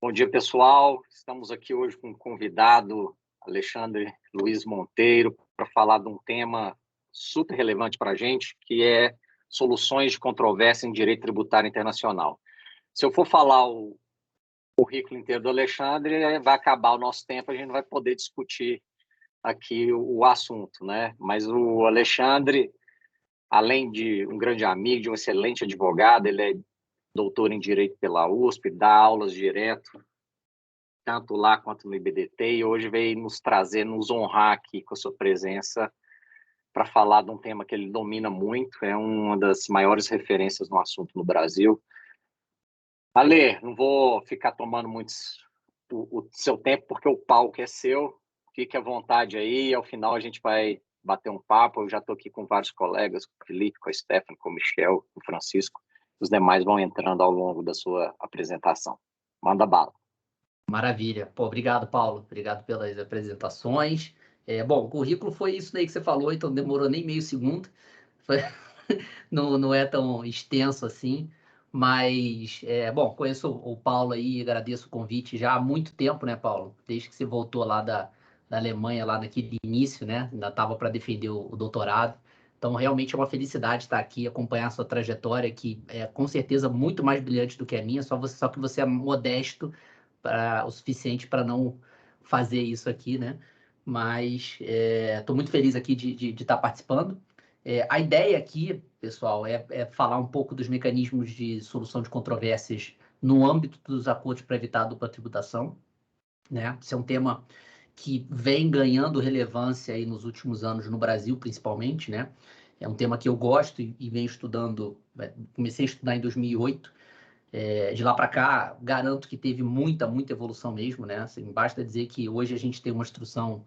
Bom dia, pessoal. Estamos aqui hoje com um convidado, Alexandre Luiz Monteiro, para falar de um tema super relevante para a gente, que é soluções de controvérsia em direito tributário internacional. Se eu for falar o currículo inteiro do Alexandre, vai acabar o nosso tempo, a gente não vai poder discutir aqui o assunto, né? Mas o Alexandre, além de um grande amigo, de um excelente advogado, ele é doutor em Direito pela USP, dá aulas direto, tanto lá quanto no IBDT, e hoje veio nos honrar aqui com a sua presença para falar de um tema que ele domina muito, é uma das maiores referências no assunto no Brasil. Ale, não vou ficar tomando muito o seu tempo, porque o palco é seu, fique à vontade aí, ao final a gente vai bater um papo, eu já estou aqui com vários colegas, com o Felipe, com a Stephanie, com o Michel, com o Francisco, os demais vão entrando ao longo da sua apresentação. Manda bala. Maravilha. Pô, obrigado, Paulo. Obrigado pelas apresentações. Bom, o currículo foi isso daí que você falou, então demorou nem meio segundo. Não é tão extenso assim, mas, bom, conheço o Paulo aí, agradeço o convite já há muito tempo, né, Paulo? Desde que você voltou lá da Alemanha, lá naquele início, né? Ainda estava para defender o doutorado. Então, realmente é uma felicidade estar aqui, acompanhar a sua trajetória, que é com certeza muito mais brilhante do que a minha, só que você é modesto o suficiente para não fazer isso aqui, né? Mas estou muito feliz aqui de estar participando. A ideia aqui, pessoal, é falar um pouco dos mecanismos de solução de controvérsias no âmbito dos acordos para evitar a dupla tributação, né? Esse é um tema que vem ganhando relevância aí nos últimos anos no Brasil, principalmente, né? É um tema que eu gosto e venho estudando, comecei a estudar em 2008. De lá para cá, garanto que teve muita evolução mesmo, né? Assim, basta dizer que hoje a gente tem uma instrução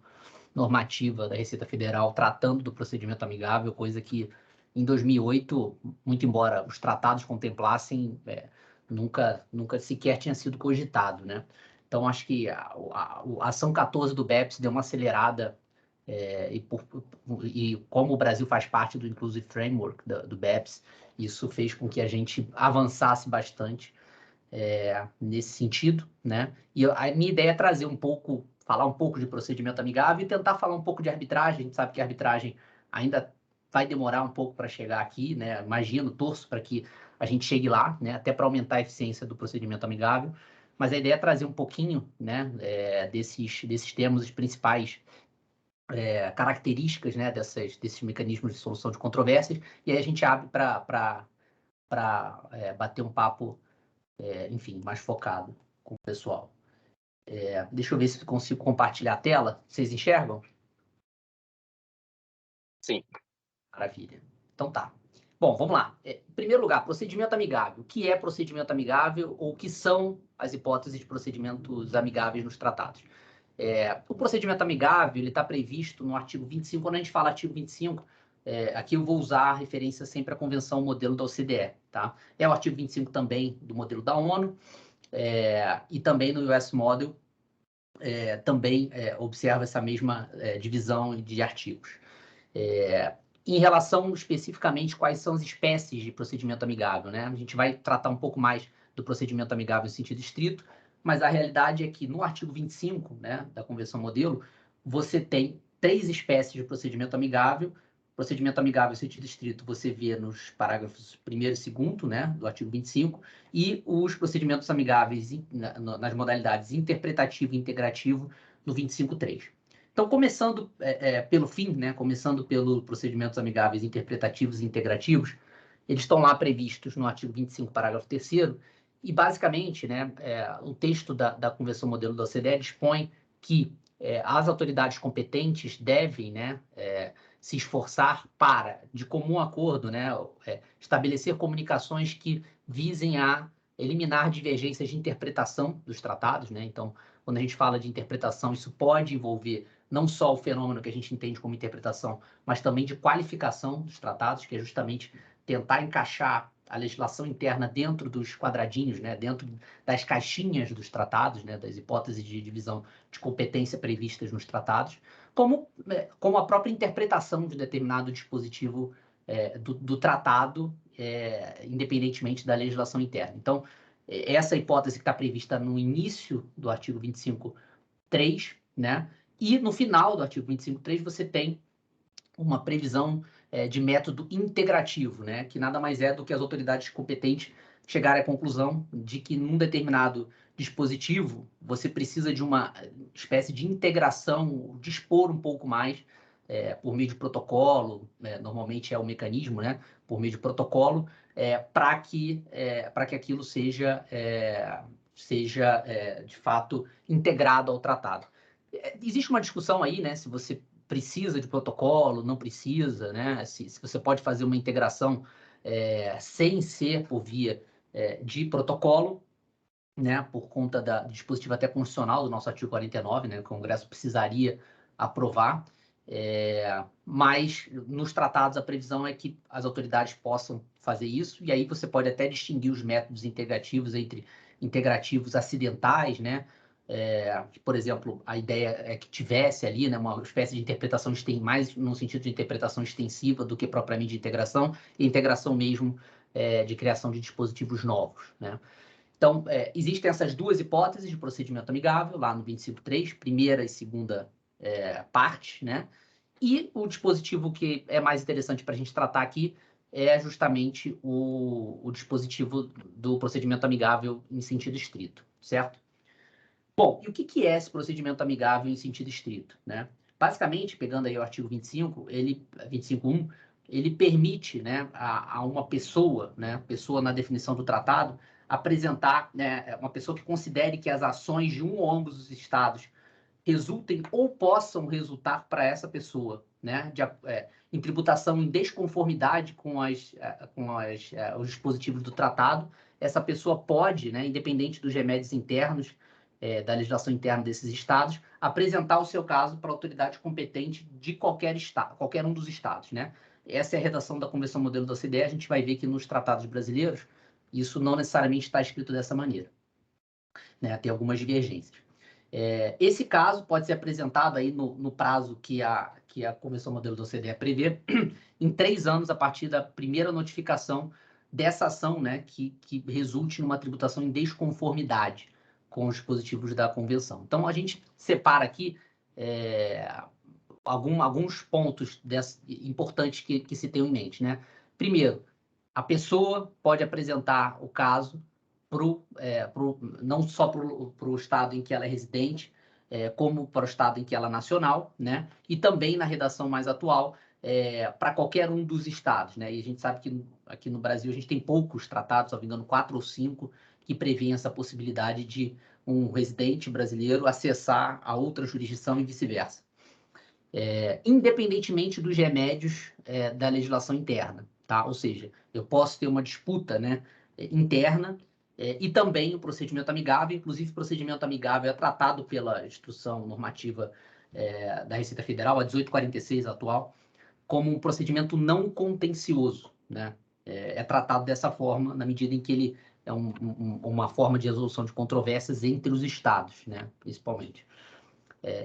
normativa da Receita Federal tratando do procedimento amigável, coisa que em 2008, muito embora os tratados contemplassem, nunca sequer tinha sido cogitado, né? Então, acho que a ação 14 do BEPS deu uma acelerada, e como o Brasil faz parte do Inclusive Framework do BEPS, isso fez com que a gente avançasse bastante nesse sentido, né? E a minha ideia é trazer falar um pouco de procedimento amigável e tentar falar um pouco de arbitragem. A gente sabe que a arbitragem ainda vai demorar um pouco para chegar aqui, né? Imagino, torço para que a gente chegue lá, né? Até para aumentar a eficiência do procedimento amigável. Mas a ideia é trazer um pouquinho, né? Desses termos, os principais características, né? Desses mecanismos de solução de controvérsias. E aí a gente abre para bater um papo, enfim, mais focado com o pessoal. Deixa eu ver se consigo compartilhar a tela. Vocês enxergam? Sim. Maravilha. Então tá. Bom, vamos lá. Em primeiro lugar, procedimento amigável. O que é procedimento amigável ou o que são as hipóteses de procedimentos amigáveis nos tratados? O procedimento amigável está previsto no artigo 25. Quando a gente fala artigo 25, aqui eu vou usar a referência sempre à Convenção Modelo da OCDE. Tá? É o artigo 25 também do modelo da ONU, e também no US Model também observa essa mesma divisão de artigos. Em relação especificamente quais são as espécies de procedimento amigável, né? A gente vai tratar um pouco mais do procedimento amigável em sentido estrito, mas a realidade é que no artigo 25, né, da Convenção Modelo, você tem 3 espécies de procedimento amigável. Procedimento amigável em sentido estrito você vê nos parágrafos 1º e 2º, né, do artigo 25, e os procedimentos amigáveis nas modalidades interpretativo e integrativo no 25.3. Então, começando pelo fim, né, começando pelos procedimentos amigáveis interpretativos e integrativos, eles estão lá previstos no artigo 25, parágrafo 3º, e basicamente, né, o texto da Convenção Modelo da OCDE dispõe que as autoridades competentes devem, né, se esforçar para, de comum acordo, né, estabelecer comunicações que visem a eliminar divergências de interpretação dos tratados, né? Então, quando a gente fala de interpretação, isso pode envolver não só o fenômeno que a gente entende como interpretação, mas também de qualificação dos tratados, que é justamente tentar encaixar a legislação interna dentro dos quadradinhos, né, dentro das caixinhas dos tratados, né, das hipóteses de divisão de competência previstas nos tratados, como a própria interpretação de determinado dispositivo do tratado, independentemente da legislação interna. Então, essa hipótese que está prevista no início do artigo 25.3, né? E no final do artigo 25.3 você tem uma previsão de método integrativo, né? Que nada mais é do que as autoridades competentes chegarem à conclusão de que num determinado dispositivo você precisa de uma espécie de integração, dispor um pouco mais por meio de protocolo, normalmente é o mecanismo, né? Por meio de protocolo, para que aquilo seja de fato integrado ao tratado. Existe uma discussão aí, né? Se você precisa de protocolo, não precisa, né? Se você pode fazer uma integração sem ser por via de protocolo, né? Por conta do dispositivo até constitucional do nosso artigo 49, né? O Congresso precisaria aprovar. Mas nos tratados a previsão é que as autoridades possam fazer isso, e aí você pode até distinguir os métodos integrativos entre integrativos acidentais, né? Por exemplo, a ideia é que tivesse ali, né, uma espécie de interpretação mais no sentido de interpretação extensiva do que propriamente de integração, e integração mesmo de criação de dispositivos novos, né? Então, existem essas duas hipóteses de procedimento amigável, lá no 25.3, primeira e segunda parte, né? E o dispositivo que é mais interessante para a gente tratar aqui é justamente o dispositivo do procedimento amigável em sentido estrito, certo? Bom, e o que é esse procedimento amigável em sentido estrito, né? Basicamente, pegando aí o artigo 25.1, ele permite, né, a uma pessoa, né, pessoa na definição do tratado, apresentar, né, uma pessoa que considere que as ações de um ou ambos os estados resultem ou possam resultar para essa pessoa, né, em tributação em desconformidade com os dispositivos do tratado, essa pessoa pode, né, independente dos remédios internos, da legislação interna desses estados, apresentar o seu caso para a autoridade competente de qualquer estado, qualquer um dos estados, né? Essa é a redação da Convenção Modelo da OCDE. A gente vai ver que nos tratados brasileiros isso não necessariamente está escrito dessa maneira, né? Tem algumas divergências. Esse caso pode ser apresentado aí no prazo que a Convenção Modelo da OCDE prevê, em 3 anos a partir da primeira notificação dessa ação, né, que resulte numa tributação em desconformidade com os dispositivos da Convenção. Então, a gente separa aqui alguns pontos importantes que se tenham em mente, né? Primeiro, a pessoa pode apresentar o caso não só para o estado em que ela é residente, como para o estado em que ela é nacional, né? E também na redação mais atual, para qualquer um dos estados, né? E a gente sabe que aqui no Brasil a gente tem poucos tratados, se não me engano, 4 ou 5, que prevêem essa possibilidade de um residente brasileiro acessar a outra jurisdição e vice-versa. Independentemente dos remédios da legislação interna, tá? Ou seja, eu posso ter uma disputa, né, interna, e também o procedimento amigável. Inclusive, o procedimento amigável é tratado pela Instrução Normativa da Receita Federal, a 1846 atual, como um procedimento não contencioso, né? É tratado dessa forma, na medida em que ele é uma forma de resolução de controvérsias entre os estados, né, principalmente.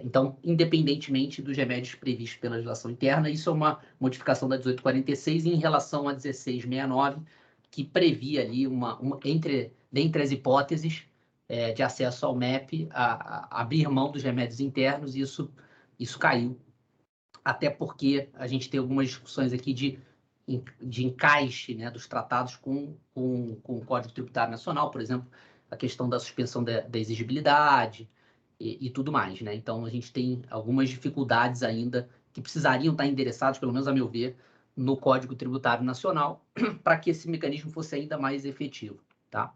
Então, independentemente dos remédios previstos pela legislação interna, isso é uma modificação da 1846 em relação a 1669, que previa ali dentre as hipóteses de acesso ao MEP, abrir mão dos remédios internos, e isso caiu. Até porque a gente tem algumas discussões aqui de encaixe, né, dos tratados com o Código Tributário Nacional, por exemplo, a questão da suspensão da exigibilidade e tudo mais, né? Então, a gente tem algumas dificuldades ainda que precisariam estar endereçadas, pelo menos a meu ver, no Código Tributário Nacional, para que esse mecanismo fosse ainda mais efetivo, tá?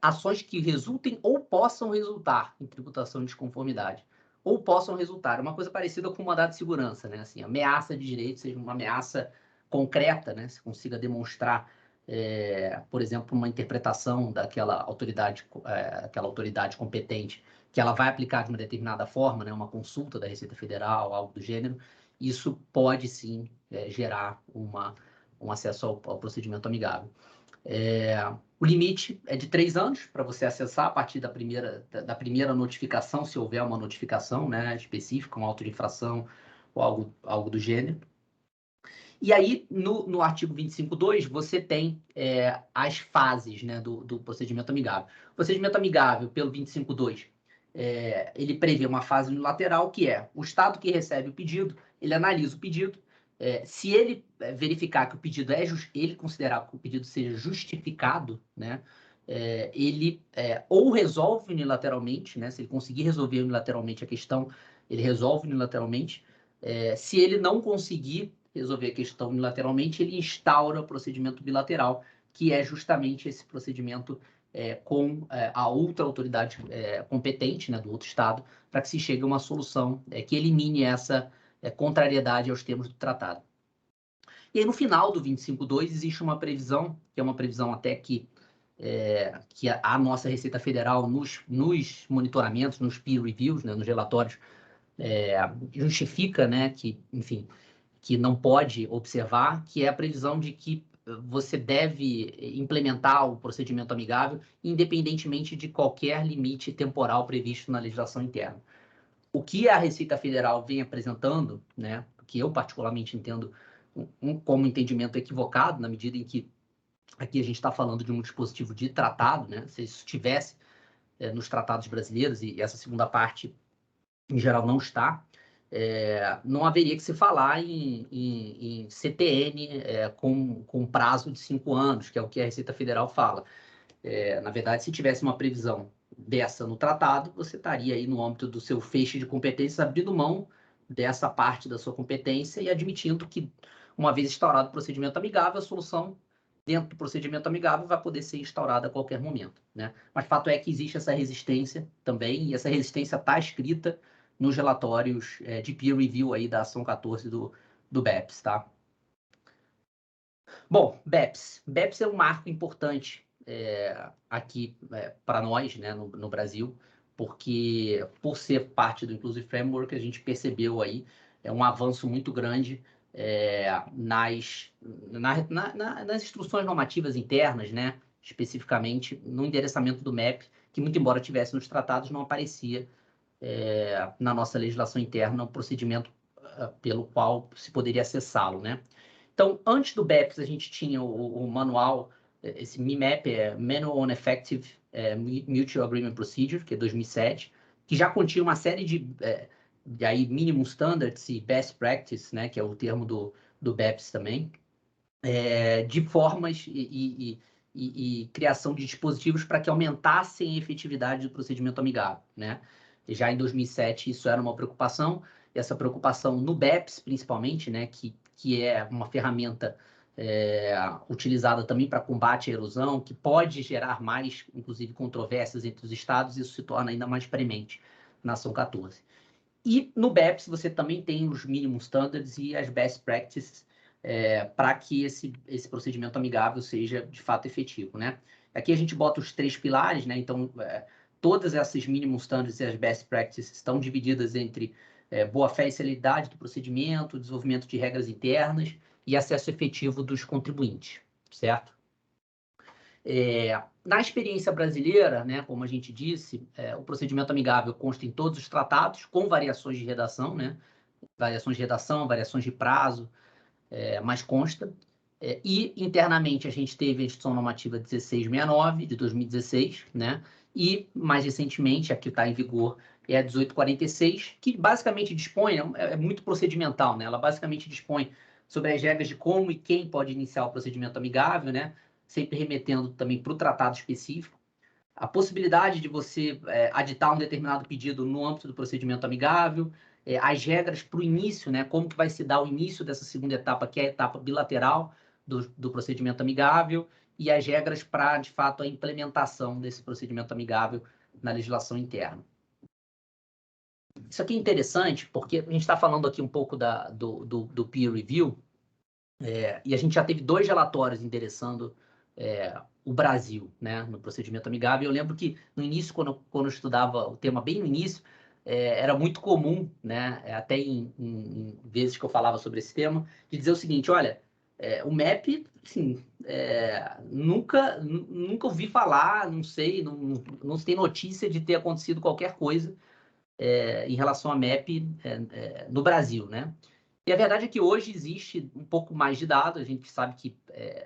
Ações que resultem ou possam resultar em tributação de desconformidade, ou possam resultar, uma coisa parecida com um mandado de segurança, né? Assim, ameaça de direito, seja uma ameaça concreta, né? Se consiga demonstrar, por exemplo, uma interpretação daquela autoridade, aquela autoridade competente, que ela vai aplicar de uma determinada forma, né? Uma consulta da Receita Federal, algo do gênero, isso pode sim gerar um acesso ao procedimento amigável. O limite é de 3 anos para você acessar a partir da primeira notificação, se houver uma notificação, né, específica, um auto de infração ou algo do gênero. E aí, no artigo 25.2, você tem as fases, né, do procedimento amigável. O procedimento amigável, pelo 25.2, ele prevê uma fase unilateral, que é o Estado que recebe o pedido, ele analisa o pedido, se ele verificar que o pedido ele considerar que o pedido seja justificado, né, ele ou resolve unilateralmente, né, se ele conseguir resolver unilateralmente a questão, ele resolve unilateralmente. Se ele não conseguir resolver a questão unilateralmente, ele instaura o procedimento bilateral, que é justamente esse procedimento com a outra autoridade competente, né, do outro Estado, para que se chegue a uma solução que elimine essa contrariedade aos termos do tratado. E aí, no final do 25.2, existe uma previsão, que é uma previsão até que a nossa Receita Federal, nos monitoramentos, nos peer reviews, né, nos relatórios, justifica, né, que, enfim, que não pode observar, que é a previsão de que você deve implementar o procedimento amigável, independentemente de qualquer limite temporal previsto na legislação interna. O que a Receita Federal vem apresentando, né, que eu particularmente entendo como entendimento equivocado, na medida em que aqui a gente está falando de um dispositivo de tratado, né, se isso estivesse nos tratados brasileiros, e essa segunda parte, em geral, não está, não haveria que se falar em CTN com prazo de 5 anos, que é o que a Receita Federal fala. Na verdade, se tivesse uma previsão dessa no tratado, você estaria aí no âmbito do seu feixe de competências abrindo mão dessa parte da sua competência e admitindo que, uma vez instaurado o procedimento amigável, a solução dentro do procedimento amigável vai poder ser instaurada a qualquer momento, né? Mas fato é que existe essa resistência também, e essa resistência está escrita nos relatórios de peer review aí da ação 14 do BEPS, tá? Bom, BEPS. BEPS é um marco importante aqui para nós, né, no Brasil, porque por ser parte do Inclusive Framework, a gente percebeu aí um avanço muito grande nas instruções normativas internas, né, especificamente no endereçamento do MEP, que muito embora tivesse nos tratados, não aparecia na nossa legislação interna o procedimento pelo qual se poderia acessá-lo, né? Então, antes do BEPS, a gente tinha o manual, esse MIMAP, Manual on Effective Mutual Agreement Procedure, que é 2007, que já continha uma série de aí, minimum standards e best practice, né, que é o termo do BEPS também, de formas e criação de dispositivos para que aumentassem a efetividade do procedimento amigável, né? E já em 2007 isso era uma preocupação, e essa preocupação no BEPS principalmente, né, que é uma ferramenta utilizada também para combate à erosão, que pode gerar mais, inclusive, controvérsias entre os estados, isso se torna ainda mais premente na ação 14. E no BEPS você também tem os minimum standards e as best practices para que esse procedimento amigável seja de fato efetivo, né? Aqui a gente bota os 3 pilares, né? Então, todas essas minimum standards e as best practices estão divididas entre boa-fé e celeridade do procedimento, desenvolvimento de regras internas e acesso efetivo dos contribuintes, certo? Na experiência brasileira, né, como a gente disse, o procedimento amigável consta em todos os tratados, com variações de redação, né? Variações de redação, variações de prazo, mas consta. E internamente a gente teve a Instituição Normativa 1669, de 2016, né? E mais recentemente, a que está em vigor, é a 1846, que basicamente dispõe, é muito procedimental, né? Ela basicamente dispõe sobre as regras de como e quem pode iniciar o procedimento amigável, né? Sempre remetendo também para o tratado específico. A possibilidade de você aditar um determinado pedido no âmbito do procedimento amigável, as regras para o início, né, como que vai se dar o início dessa segunda etapa, que é a etapa bilateral do procedimento amigável, e as regras para, de fato, a implementação desse procedimento amigável na legislação interna. Isso aqui é interessante, porque a gente está falando aqui um pouco do peer review, e a gente já teve 2 relatórios endereçando o Brasil, né, no procedimento amigável. Eu lembro que no início, quando eu estudava o tema bem no início, era muito comum, né, até em vezes que eu falava sobre esse tema, de dizer o seguinte: olha, o MEP, assim, nunca ouvi falar, não sei, não se tem notícia de ter acontecido qualquer coisa em relação a MEP no Brasil, né? E a verdade é que hoje existe um pouco mais de dados, a gente sabe que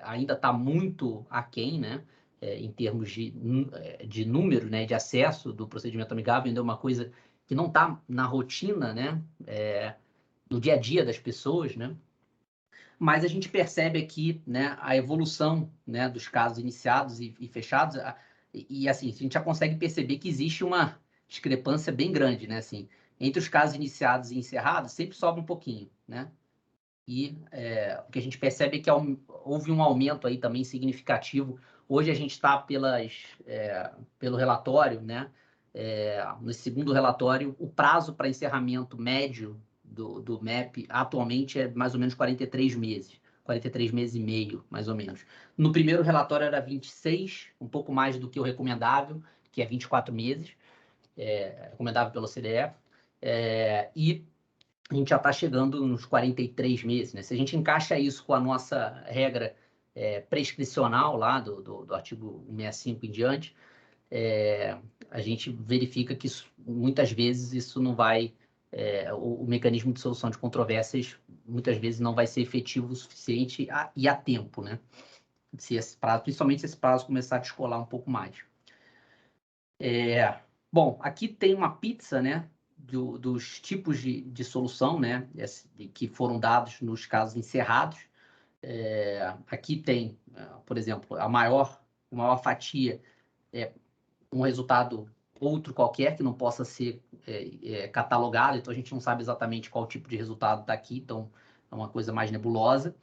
ainda está muito aquém, né? Em termos de número, né? De acesso do procedimento amigável, ainda é uma coisa que não está na rotina, né? No dia a dia das pessoas, né? Mas a gente percebe aqui, né, a evolução, né, dos casos iniciados e fechados, assim, a gente já consegue perceber que existe uma discrepância bem grande, né, assim, entre os casos iniciados e encerrados, sempre sobe um pouquinho, né? E o que a gente percebe é que houve um aumento aí também significativo. Hoje a gente está pelo relatório, né? No segundo relatório, o prazo para encerramento médio do MEP atualmente é mais ou menos 43 meses. 43 meses e meio, mais ou menos. No primeiro relatório era 26, um pouco mais do que o recomendável, que é 24 meses, recomendável pela OCDE. E a gente já está chegando nos 43 meses, né? Se a gente encaixa isso com a nossa regra prescricional lá do artigo 165 em diante, a gente verifica que muitas vezes isso não vai, o mecanismo de solução de controvérsias muitas vezes não vai ser efetivo o suficiente e a tempo, né? Se esse prazo, principalmente se esse prazo começar a descolar um pouco mais. Bom, aqui tem uma pizza, né? Dos tipos de solução, né, que foram dados nos casos encerrados. Aqui tem, por exemplo, a maior fatia é um resultado outro qualquer que não possa ser catalogado, então a gente não sabe exatamente qual tipo de resultado está aqui, então é uma coisa mais nebulosa.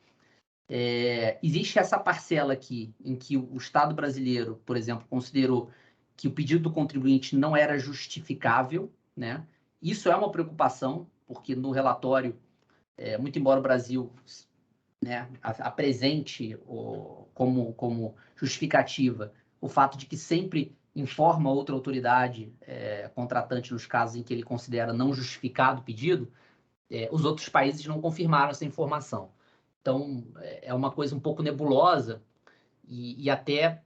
Existe essa parcela aqui em que o Estado brasileiro, por exemplo, considerou que o pedido do contribuinte não era justificável, né? Isso é uma preocupação, porque no relatório, muito embora o Brasil, né, apresente como justificativa o fato de que sempre informa outra autoridade contratante nos casos em que ele considera não justificado o pedido, os outros países não confirmaram essa informação. Então, é uma coisa um pouco nebulosa e até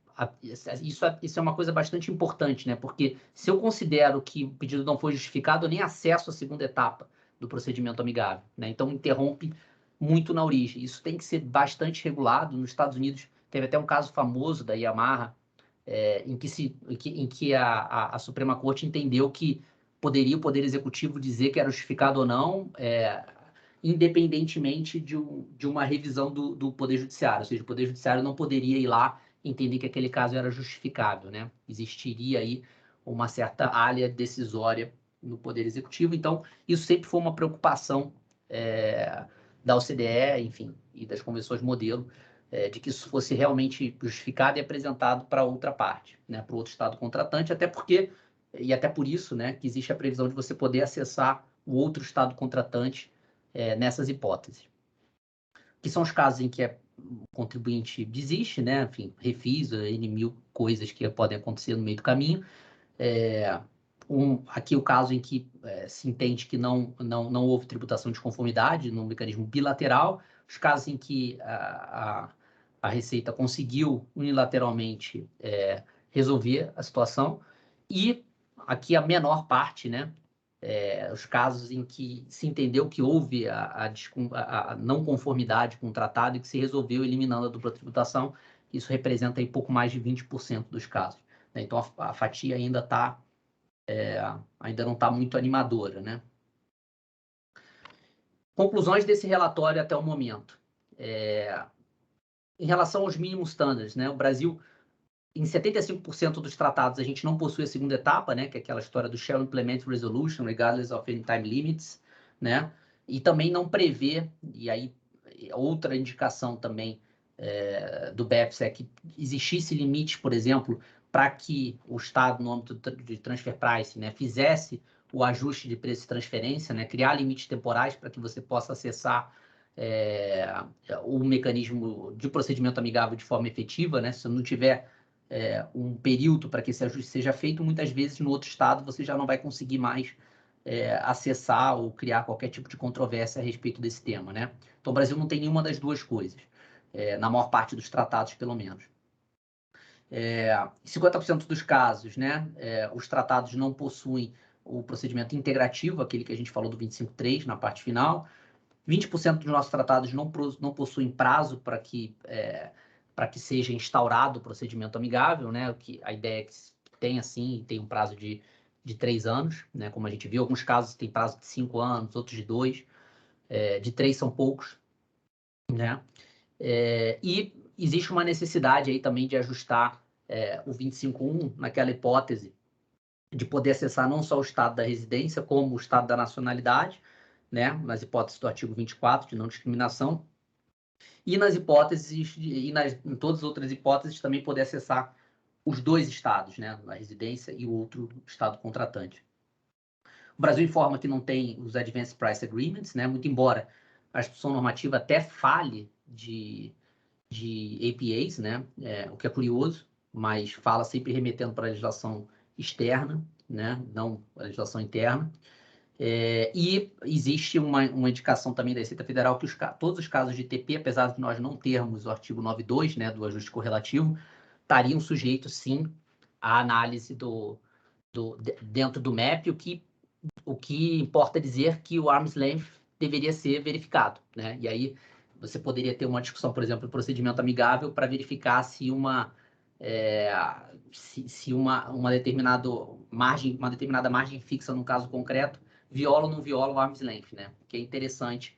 isso é uma coisa bastante importante, né? Porque se eu considero que o pedido não foi justificado, eu nem acesso à segunda etapa do procedimento amigável, né? Então, interrompe muito na origem. Isso tem que ser bastante regulado. Nos Estados Unidos, teve até um caso famoso da Yamaha, em que a Suprema Corte entendeu que poderia o Poder Executivo dizer que era justificado ou não, independentemente de uma revisão do Poder Judiciário. Ou seja, o Poder Judiciário não poderia ir lá entender que aquele caso era justificável, né? Existiria aí uma certa alha decisória no Poder Executivo. Então, isso sempre foi uma preocupação da OCDE, enfim, e das convenções modelo, de que isso fosse realmente justificado e apresentado para outra parte, né? Para o outro Estado contratante, até por isso, né, que existe a previsão de você poder acessar o outro Estado contratante nessas hipóteses. Que são os casos em que o contribuinte desiste, né? Enfim, refisa, N mil coisas que podem acontecer no meio do caminho. Aqui o caso em que se entende que não houve tributação de conformidade no mecanismo bilateral, os casos em que a Receita conseguiu unilateralmente resolver a situação, e aqui a menor parte, né? Os casos em que se entendeu que houve a não conformidade com o tratado e que se resolveu eliminando a dupla tributação, isso representa aí pouco mais de 20% dos casos, né? Então a fatia ainda não está muito animadora, né? Conclusões desse relatório até o momento. Em relação aos mínimos standards, né? O Brasil, em 75% dos tratados, a gente não possui a segunda etapa, né? Que é aquela história do Shall Implement Resolution, regardless of any time limits, né? E também não prevê, e aí outra indicação também do BEPS é que existisse limite, por exemplo, para que o Estado, no âmbito de transfer price, né, fizesse o ajuste de preço de transferência, né, criar limites temporais para que você possa acessar o mecanismo de procedimento amigável de forma efetiva, né? Se não tiver um período para que esse ajuste seja feito, muitas vezes no outro estado você já não vai conseguir mais acessar ou criar qualquer tipo de controvérsia a respeito desse tema, né? Então o Brasil não tem nenhuma das duas coisas, na maior parte dos tratados, pelo menos. 50% dos casos, né, os tratados não possuem o procedimento integrativo, aquele que a gente falou do 25.3 na parte final. 20% dos nossos tratados não possuem prazo para que seja instaurado o procedimento amigável, né? A ideia é que tem assim, tem um prazo de 3 anos, né? Como a gente viu, alguns casos tem prazo de 5 anos, outros de 2, de 3 são poucos, né? E existe uma necessidade aí também de ajustar o 25.1 naquela hipótese de poder acessar não só o estado da residência, como o estado da nacionalidade, né? Nas hipóteses do artigo 24 de não discriminação, e nas hipóteses, em todas as outras hipóteses, também poder acessar os 2 estados, né? A residência e o outro estado contratante. O Brasil informa que não tem os Advanced Price Agreements, né? Muito embora a instituição normativa até fale de APAs, né? O que é curioso, mas fala sempre remetendo para a legislação externa, né? Não a legislação interna. E existe uma indicação também da Receita Federal que todos os casos de TP, apesar de nós não termos o artigo 9.2, né, do ajuste correlativo, estariam sujeitos, sim, à análise dentro do MEP, o que importa dizer que o arm's length deveria ser verificado, né? E aí você poderia ter uma discussão, por exemplo, do procedimento amigável para verificar se uma determinada margem fixa no caso concreto viola ou não viola o arm's length, né? Que é interessante,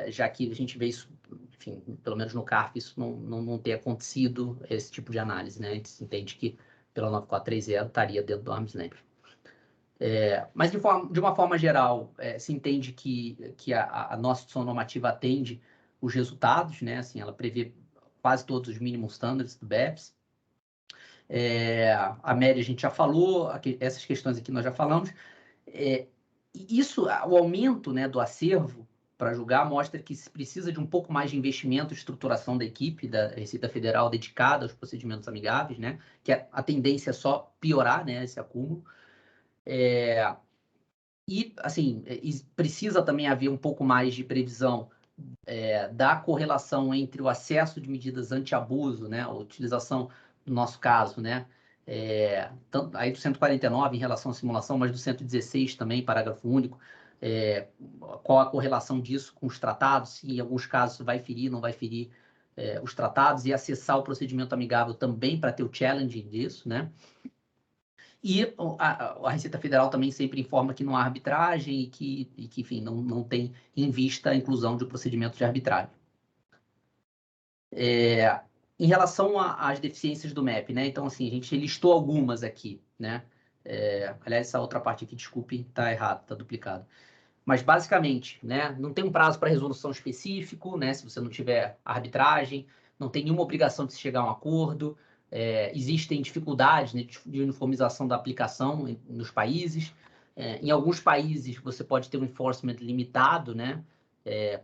já que a gente vê isso, enfim, pelo menos no CARF, isso não ter acontecido, esse tipo de análise, né? A gente entende que pela 9430 estaria dentro do arm's length. Mas de uma forma geral, se entende que a nossa instituição normativa atende os resultados, né? Assim, ela prevê quase todos os minimum standards do BEPS. A média a gente já falou, essas questões aqui nós já falamos. O aumento, né, do acervo para julgar mostra que se precisa de um pouco mais de investimento e estruturação da equipe da Receita Federal dedicada aos procedimentos amigáveis, né? Que a tendência é só piorar, né, esse acúmulo. E, assim, precisa também haver um pouco mais de previsão da correlação entre o acesso de medidas anti-abuso, né, a utilização, no nosso caso, né, tanto, aí do 149 em relação à simulação, mas do 116 também, parágrafo único, qual a correlação disso com os tratados, se em alguns casos vai ferir, não vai ferir os tratados, e acessar o procedimento amigável também para ter o challenge disso, né? E a Receita Federal também sempre informa que não há arbitragem e que enfim, não tem em vista a inclusão de um procedimento de arbitragem. Em relação às deficiências do MEP, né? Então, assim, a gente listou algumas aqui, né? Aliás, essa outra parte aqui, desculpe, está errado, está duplicado. Mas, basicamente, né, não tem um prazo para resolução específico, né? Se você não tiver arbitragem, não tem nenhuma obrigação de se chegar a um acordo. Existem dificuldades, né, de uniformização da aplicação nos países. Em alguns países, você pode ter um enforcement limitado, né,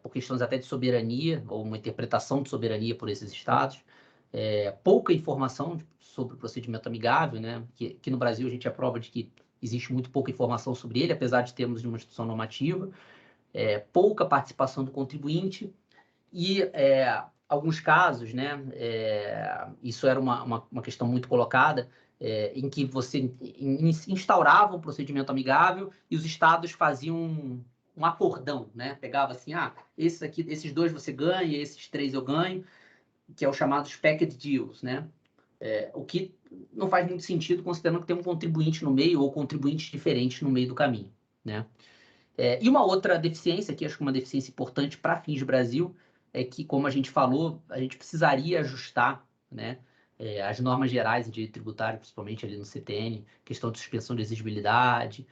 por questões até de soberania, ou uma interpretação de soberania por esses estados. Pouca informação sobre o procedimento amigável, né, que no Brasil a gente é prova de que existe muito pouca informação sobre ele, apesar de termos uma instituição normativa. Pouca participação do contribuinte e alguns casos, né, isso era uma questão muito colocada, em que você instaurava um procedimento amigável e os estados faziam um acordão, né? Pegava assim, esses 2 você ganha, esses 3 eu ganho, que é o chamado package deals, né? O que não faz muito sentido, considerando que tem um contribuinte no meio ou contribuintes diferentes no meio do caminho, né? E uma outra deficiência, que acho que é uma deficiência importante para fins de Brasil, é que, como a gente falou, a gente precisaria ajustar, né, as normas gerais de direito tributário, principalmente ali no CTN, questão de suspensão de exigibilidade,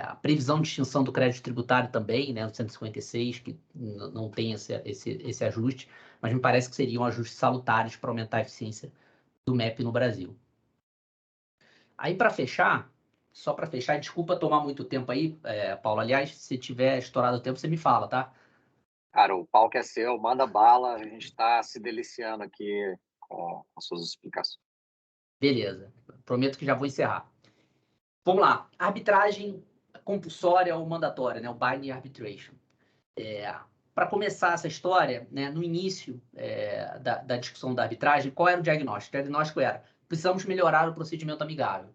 a previsão de extinção do crédito tributário também, né, no 156, que não tem esse ajuste, mas me parece que seriam ajustes salutares para aumentar a eficiência do MEP no Brasil. Aí, para fechar, só para fechar, desculpa tomar muito tempo aí, Paulo. Aliás, se tiver estourado o tempo, você me fala, tá? Cara, o palco é seu, manda bala, a gente está se deliciando aqui com as suas explicações. Beleza, prometo que já vou encerrar. Vamos lá, arbitragem compulsória ou mandatória, né? O binding arbitration. Para começar essa história, né, no início da discussão da arbitragem, qual era o diagnóstico? O diagnóstico era: precisamos melhorar o procedimento amigável.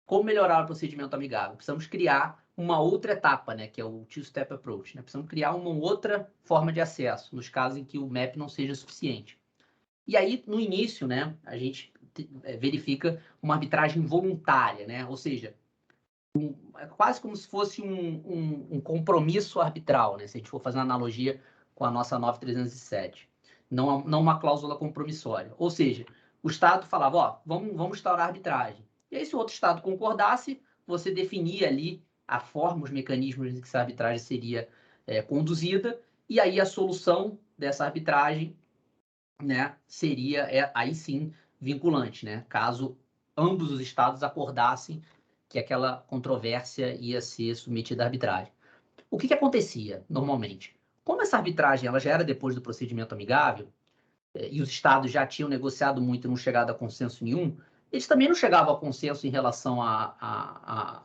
Como melhorar o procedimento amigável? Precisamos criar uma outra etapa, né, que é o two-step approach, né? Precisamos criar uma outra forma de acesso, nos casos em que o MAP não seja suficiente. E aí, no início, né, a gente verifica uma arbitragem voluntária, né? Ou seja, é quase como se fosse um compromisso arbitral, né? Se a gente for fazer uma analogia com a nossa 9307. Não uma cláusula compromissória. Ou seja, o Estado falava, ó, vamos instaurar arbitragem. E aí, se o outro Estado concordasse, você definia ali a forma, os mecanismos em que essa arbitragem seria conduzida, e aí a solução dessa arbitragem, né, seria, aí sim, vinculante, né? Caso ambos os Estados acordassem que aquela controvérsia ia ser submetida à arbitragem. O que acontecia, normalmente? Como essa arbitragem ela já era depois do procedimento amigável, e os estados já tinham negociado muito e não chegado a consenso nenhum, eles também não chegavam a consenso em relação à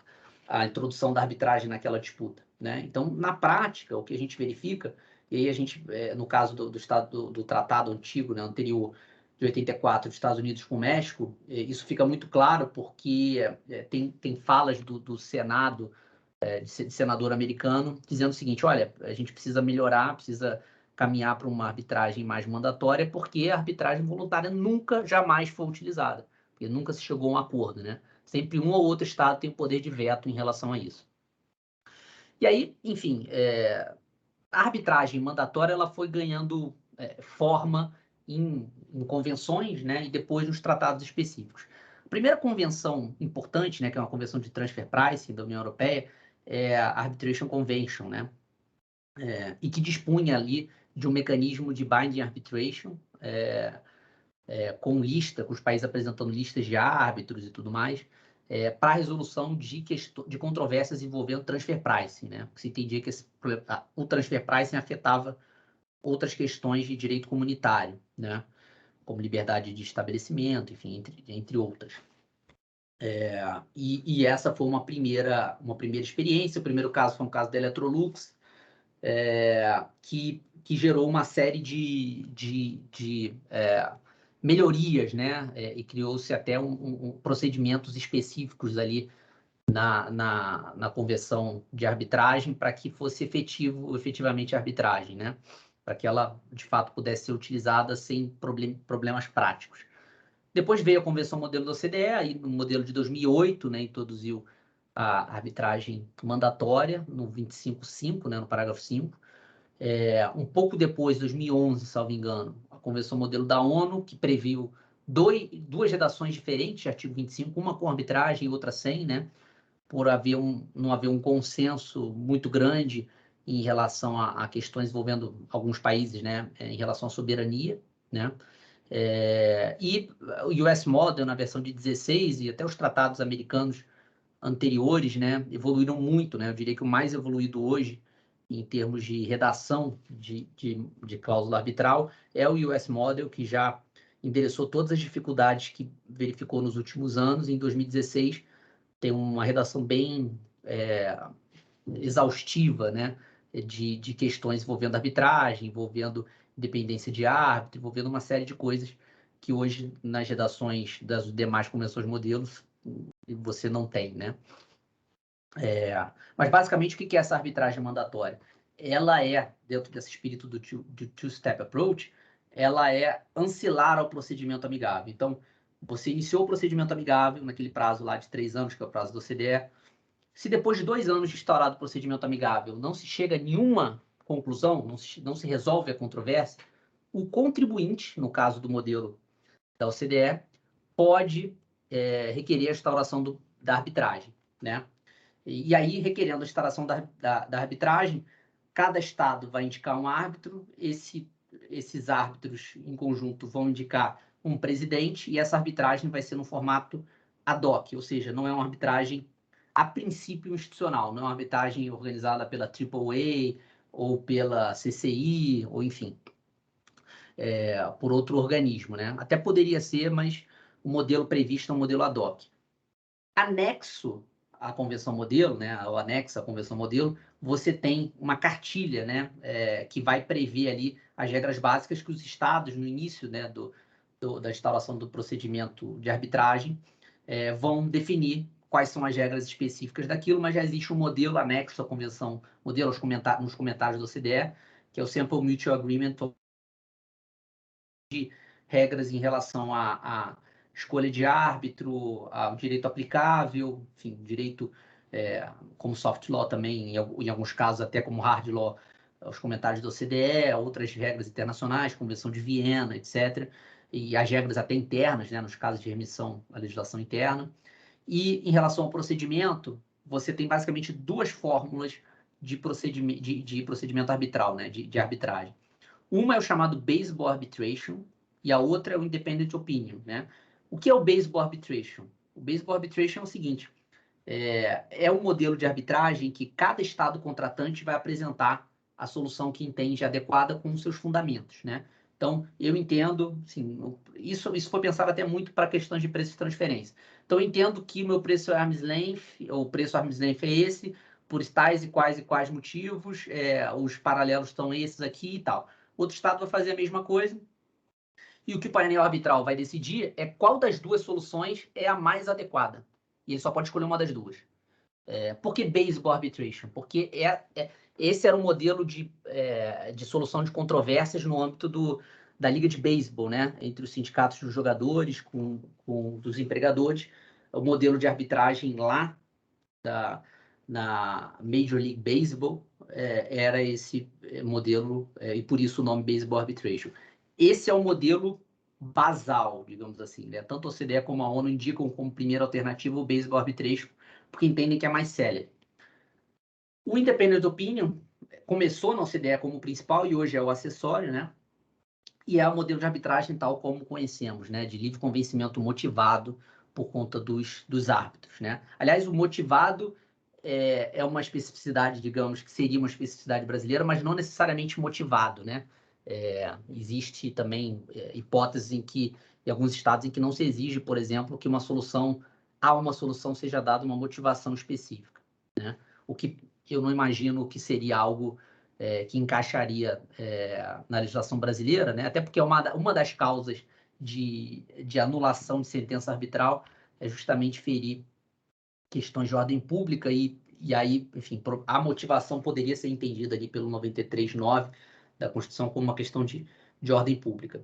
introdução da arbitragem naquela disputa, né? Então, na prática, o que a gente verifica, e aí a gente, no caso do tratado antigo, né, anterior, de 84, dos Estados Unidos com o México, isso fica muito claro porque tem falas do Senado, de senador americano, dizendo o seguinte, olha, a gente precisa melhorar, precisa caminhar para uma arbitragem mais mandatória, porque a arbitragem voluntária nunca, jamais foi utilizada, porque nunca se chegou a um acordo, né? Sempre um ou outro estado tem o poder de veto em relação a isso. E aí, enfim, a arbitragem mandatória ela foi ganhando forma em convenções, né, e depois nos tratados específicos. A primeira convenção importante, né, que é uma convenção de transfer pricing da União Europeia, é a Arbitration Convention, né, e que dispunha ali de um mecanismo de binding arbitration, com os países apresentando listas de árbitros e tudo mais, para a resolução de controvérsias envolvendo transfer pricing, né? Porque se entendia que o transfer pricing afetava outras questões de direito comunitário, né? Como liberdade de estabelecimento, enfim, entre outras. E essa foi uma primeira experiência. O primeiro caso foi um caso da Electrolux, que gerou uma série de melhorias, né? E criou-se até procedimentos específicos ali na convenção de arbitragem para que fosse efetivamente a arbitragem, né? Para que ela, de fato, pudesse ser utilizada sem problemas práticos. Depois veio a convenção modelo da OCDE, aí no modelo de 2008, né, introduziu a arbitragem mandatória no 25.5, né, no parágrafo 5. Um pouco depois, 2011, salvo engano, a convenção modelo da ONU, que previu duas redações diferentes de artigo 25, uma com arbitragem e outra sem, né, por não haver um consenso muito grande em relação a questões envolvendo alguns países, né, em relação à soberania, né. E o US Model, na versão de 16, e até os tratados americanos anteriores, né, evoluíram muito, né. Eu diria que o mais evoluído hoje, em termos de redação de cláusula arbitral, é o US Model, que já endereçou todas as dificuldades que verificou nos últimos anos. Em 2016, tem uma redação bem exaustiva, né, de questões envolvendo arbitragem, envolvendo independência de árbitro, envolvendo uma série de coisas que hoje, nas redações das demais convenções modelos, você não tem, né? Mas, basicamente, o que é essa arbitragem mandatória? Ela dentro desse espírito do two-step approach, ela é ancilar ao procedimento amigável. Então, você iniciou o procedimento amigável naquele prazo lá de 3 anos, que é o prazo do OCDE. Se depois de 2 anos de instaurado o procedimento amigável não se chega a nenhuma conclusão, não se resolve a controvérsia, o contribuinte, no caso do modelo da OCDE, pode requerer a instauração da arbitragem, né? E aí, requerendo a instauração da arbitragem, cada estado vai indicar um árbitro, esses árbitros, em conjunto, vão indicar um presidente, e essa arbitragem vai ser no formato ad hoc, ou seja, não é uma arbitragem, a princípio, institucional, não é uma arbitragem organizada pela AAA ou pela CCI, ou enfim, por outro organismo, né? Até poderia ser, mas o modelo previsto é um modelo ad hoc. Anexo à convenção modelo, né, ao anexo à convenção modelo, você tem uma cartilha, né, que vai prever ali as regras básicas que os estados, no início, né, da instalação do procedimento de arbitragem, vão definir quais são as regras específicas daquilo, mas já existe um modelo anexo à convenção, modelo nos comentários da OCDE, que é o Simple Mutual Agreement, de regras em relação à escolha de árbitro, ao direito aplicável, enfim, direito como soft law também, em alguns casos até como hard law, os comentários da OCDE, outras regras internacionais, Convenção de Viena, etc., e as regras até internas, né, nos casos de remissão à legislação interna. E em relação ao procedimento, você tem basicamente duas fórmulas de procedimento arbitral, né, de arbitragem. Uma é o chamado Baseball Arbitration e a outra é o Independent Opinion, né? O que é o Baseball Arbitration? O Baseball Arbitration é o seguinte, é um modelo de arbitragem que cada estado contratante vai apresentar a solução que entende adequada com os seus fundamentos, né? Então, eu entendo, assim, isso foi pensado até muito para questões de preço de transferência. Então, eu entendo que meu preço é arm's length, ou o preço arm's length é esse, por tais e quais motivos, os paralelos estão esses aqui e tal. Outro estado vai fazer a mesma coisa, e o que o painel arbitral vai decidir é qual das duas soluções é a mais adequada. E ele só pode escolher uma das duas. Por que Baseball Arbitration? Porque esse era um modelo de solução de controvérsias no âmbito da liga de beisebol, né? Entre os sindicatos dos jogadores com dos empregadores. O modelo de arbitragem lá na Major League Baseball era esse modelo, e por isso o nome Baseball Arbitration. Esse é o modelo basal, digamos assim, né? Tanto a OCDE como a ONU indicam como primeira alternativa o Baseball Arbitration, porque entendem que é mais célere. O Independent Opinion começou na OCDE como principal e hoje é o acessório, né? E é o modelo de arbitragem tal como conhecemos, né? De livre convencimento motivado por conta dos árbitros, né? Aliás, o motivado é uma especificidade, digamos, que seria uma especificidade brasileira, mas não necessariamente motivado, né? Existe também hipóteses em alguns estados em que não se exige, por exemplo, que a uma solução seja dada uma motivação específica, né? O que eu não imagino que seria algo que encaixaria na legislação brasileira, né? Até porque uma das causas de anulação de sentença arbitral é justamente ferir questões de ordem pública e aí, enfim, a motivação poderia ser entendida ali pelo 93.9 da Constituição como uma questão de ordem pública.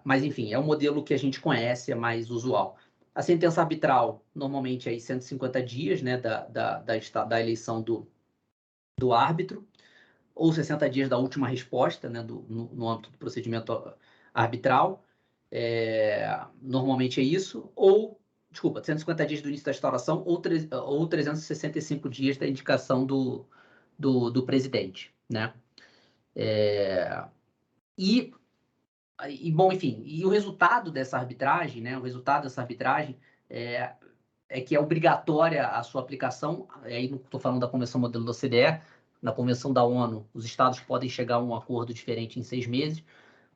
Mas, enfim, é um modelo que a gente conhece, é mais usual. A sentença arbitral, normalmente, é aí 150 dias, né, da eleição do árbitro, ou 60 dias da última resposta, né, no âmbito do procedimento arbitral. Normalmente é isso, ou, desculpa, 150 dias do início da instauração ou 365 dias da indicação do presidente, né? Bom, enfim, e o resultado dessa arbitragem, né? O resultado dessa arbitragem é que é obrigatória a sua aplicação. Aí não estou falando da Convenção Modelo da OCDE, na Convenção da ONU, os estados podem chegar a um acordo diferente em 6 meses,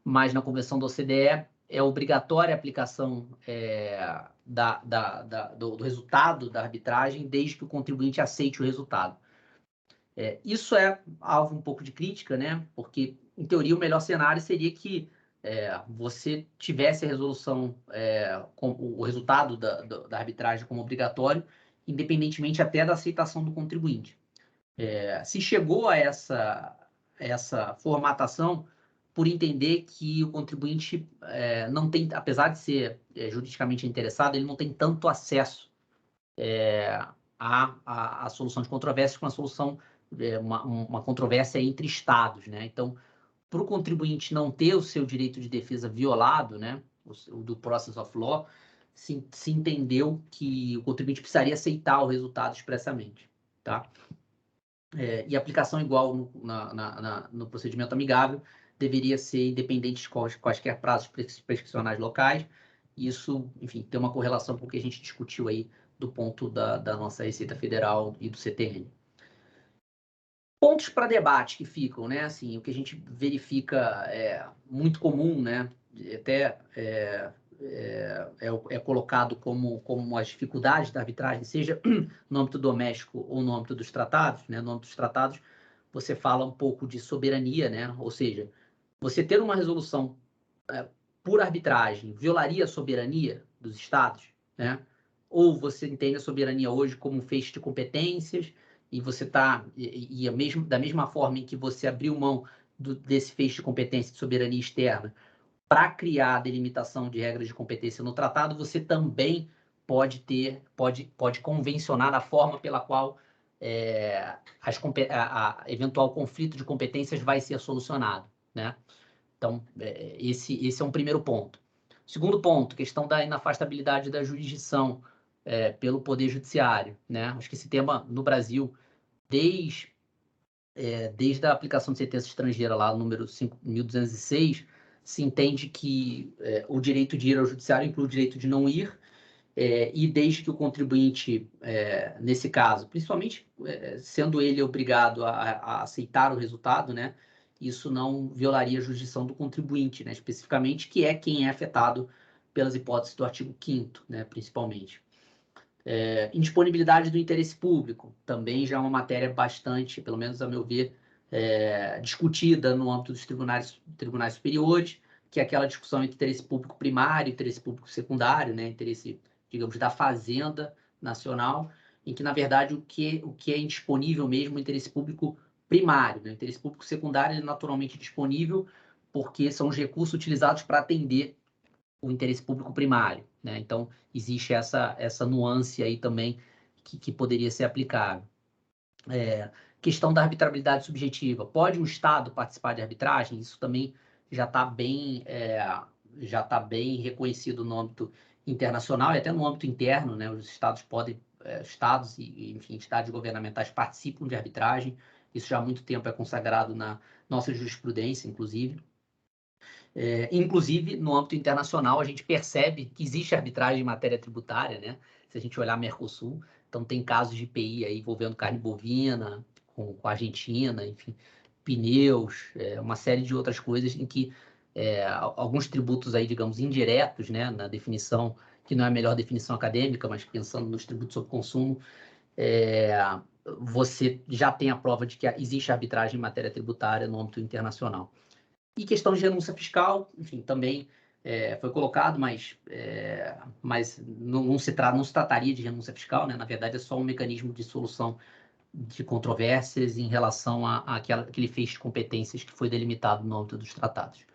mas na Convenção da OCDE é obrigatória a aplicação do resultado da arbitragem, desde que o contribuinte aceite o resultado. Isso é alvo um pouco de crítica, né? Porque, em teoria, o melhor cenário seria que você tivesse a resolução, com o resultado da arbitragem como obrigatório, independentemente até da aceitação do contribuinte. Se chegou a essa formatação por entender que o contribuinte não tem, apesar de ser juridicamente interessado, ele não tem tanto acesso à solução de controvérsia com a solução, uma controvérsia entre estados, né? Então, para o contribuinte não ter o seu direito de defesa violado, né, o do process of law, se entendeu que o contribuinte precisaria aceitar o resultado expressamente, tá? E aplicação igual no procedimento amigável deveria ser independente de quaisquer prazos prescricionais locais. Isso, enfim, tem uma correlação com o que a gente discutiu aí do ponto da nossa Receita Federal e do CTN. Pontos para debate que ficam, né? Assim, o que a gente verifica muito comum, né? Até colocado como as dificuldades da arbitragem, seja no âmbito doméstico ou no âmbito dos tratados, né? No âmbito dos tratados, você fala um pouco de soberania, né? Ou seja, você ter uma resolução por arbitragem violaria a soberania dos estados, né? ou você entende a soberania hoje como um feixe de competências, e você está, da mesma forma em que você abriu mão desse feixe de competência de soberania externa para criar a delimitação de regras de competência no tratado, você também pode convencionar a forma pela qual eventual conflito de competências vai ser solucionado, né? Então, esse é um primeiro ponto. Segundo ponto, questão da inafastabilidade da jurisdição pelo Poder Judiciário, né? Acho que esse tema no Brasil, desde a aplicação de sentença estrangeira lá, número 5.206, se entende que o direito de ir ao judiciário inclui o direito de não ir, e desde que o contribuinte, nesse caso, principalmente sendo ele obrigado a aceitar o resultado, né, isso não violaria a jurisdição do contribuinte, né, especificamente, que é quem é afetado pelas hipóteses do artigo 5º, né, principalmente. Indisponibilidade do interesse público, também já é uma matéria bastante, pelo menos a meu ver, discutida no âmbito dos tribunais superiores, que é aquela discussão entre interesse público primário e interesse público secundário, né, interesse, digamos, da Fazenda Nacional, em que, na verdade, o que é indisponível mesmo é o interesse público primário, né? O interesse público secundário é naturalmente disponível porque são os recursos utilizados para atender o interesse público primário, né? Então, existe essa nuance aí também que poderia ser aplicável. Questão da arbitrabilidade subjetiva. Pode um Estado participar de arbitragem? Isso também já está bem reconhecido no âmbito internacional e até no âmbito interno, né? Os Estados podem, Estados e, enfim, entidades governamentais participam de arbitragem. Isso já há muito tempo é consagrado na nossa jurisprudência, inclusive. Inclusive, no âmbito internacional, a gente percebe que existe arbitragem em matéria tributária, né? Se a gente olhar Mercosul, então tem casos de IPI aí envolvendo carne bovina, com a Argentina, enfim, pneus, uma série de outras coisas em que alguns tributos aí, digamos, indiretos, né, na definição, que não é a melhor definição acadêmica, mas pensando nos tributos sobre consumo, você já tem a prova de que existe arbitragem em matéria tributária no âmbito internacional. E questão de renúncia fiscal, enfim, também foi colocado, mas não se trataria de renúncia fiscal, né? Na verdade, é só um mecanismo de solução de controvérsias em relação àquele feixe de competências que foi delimitado no âmbito dos tratados.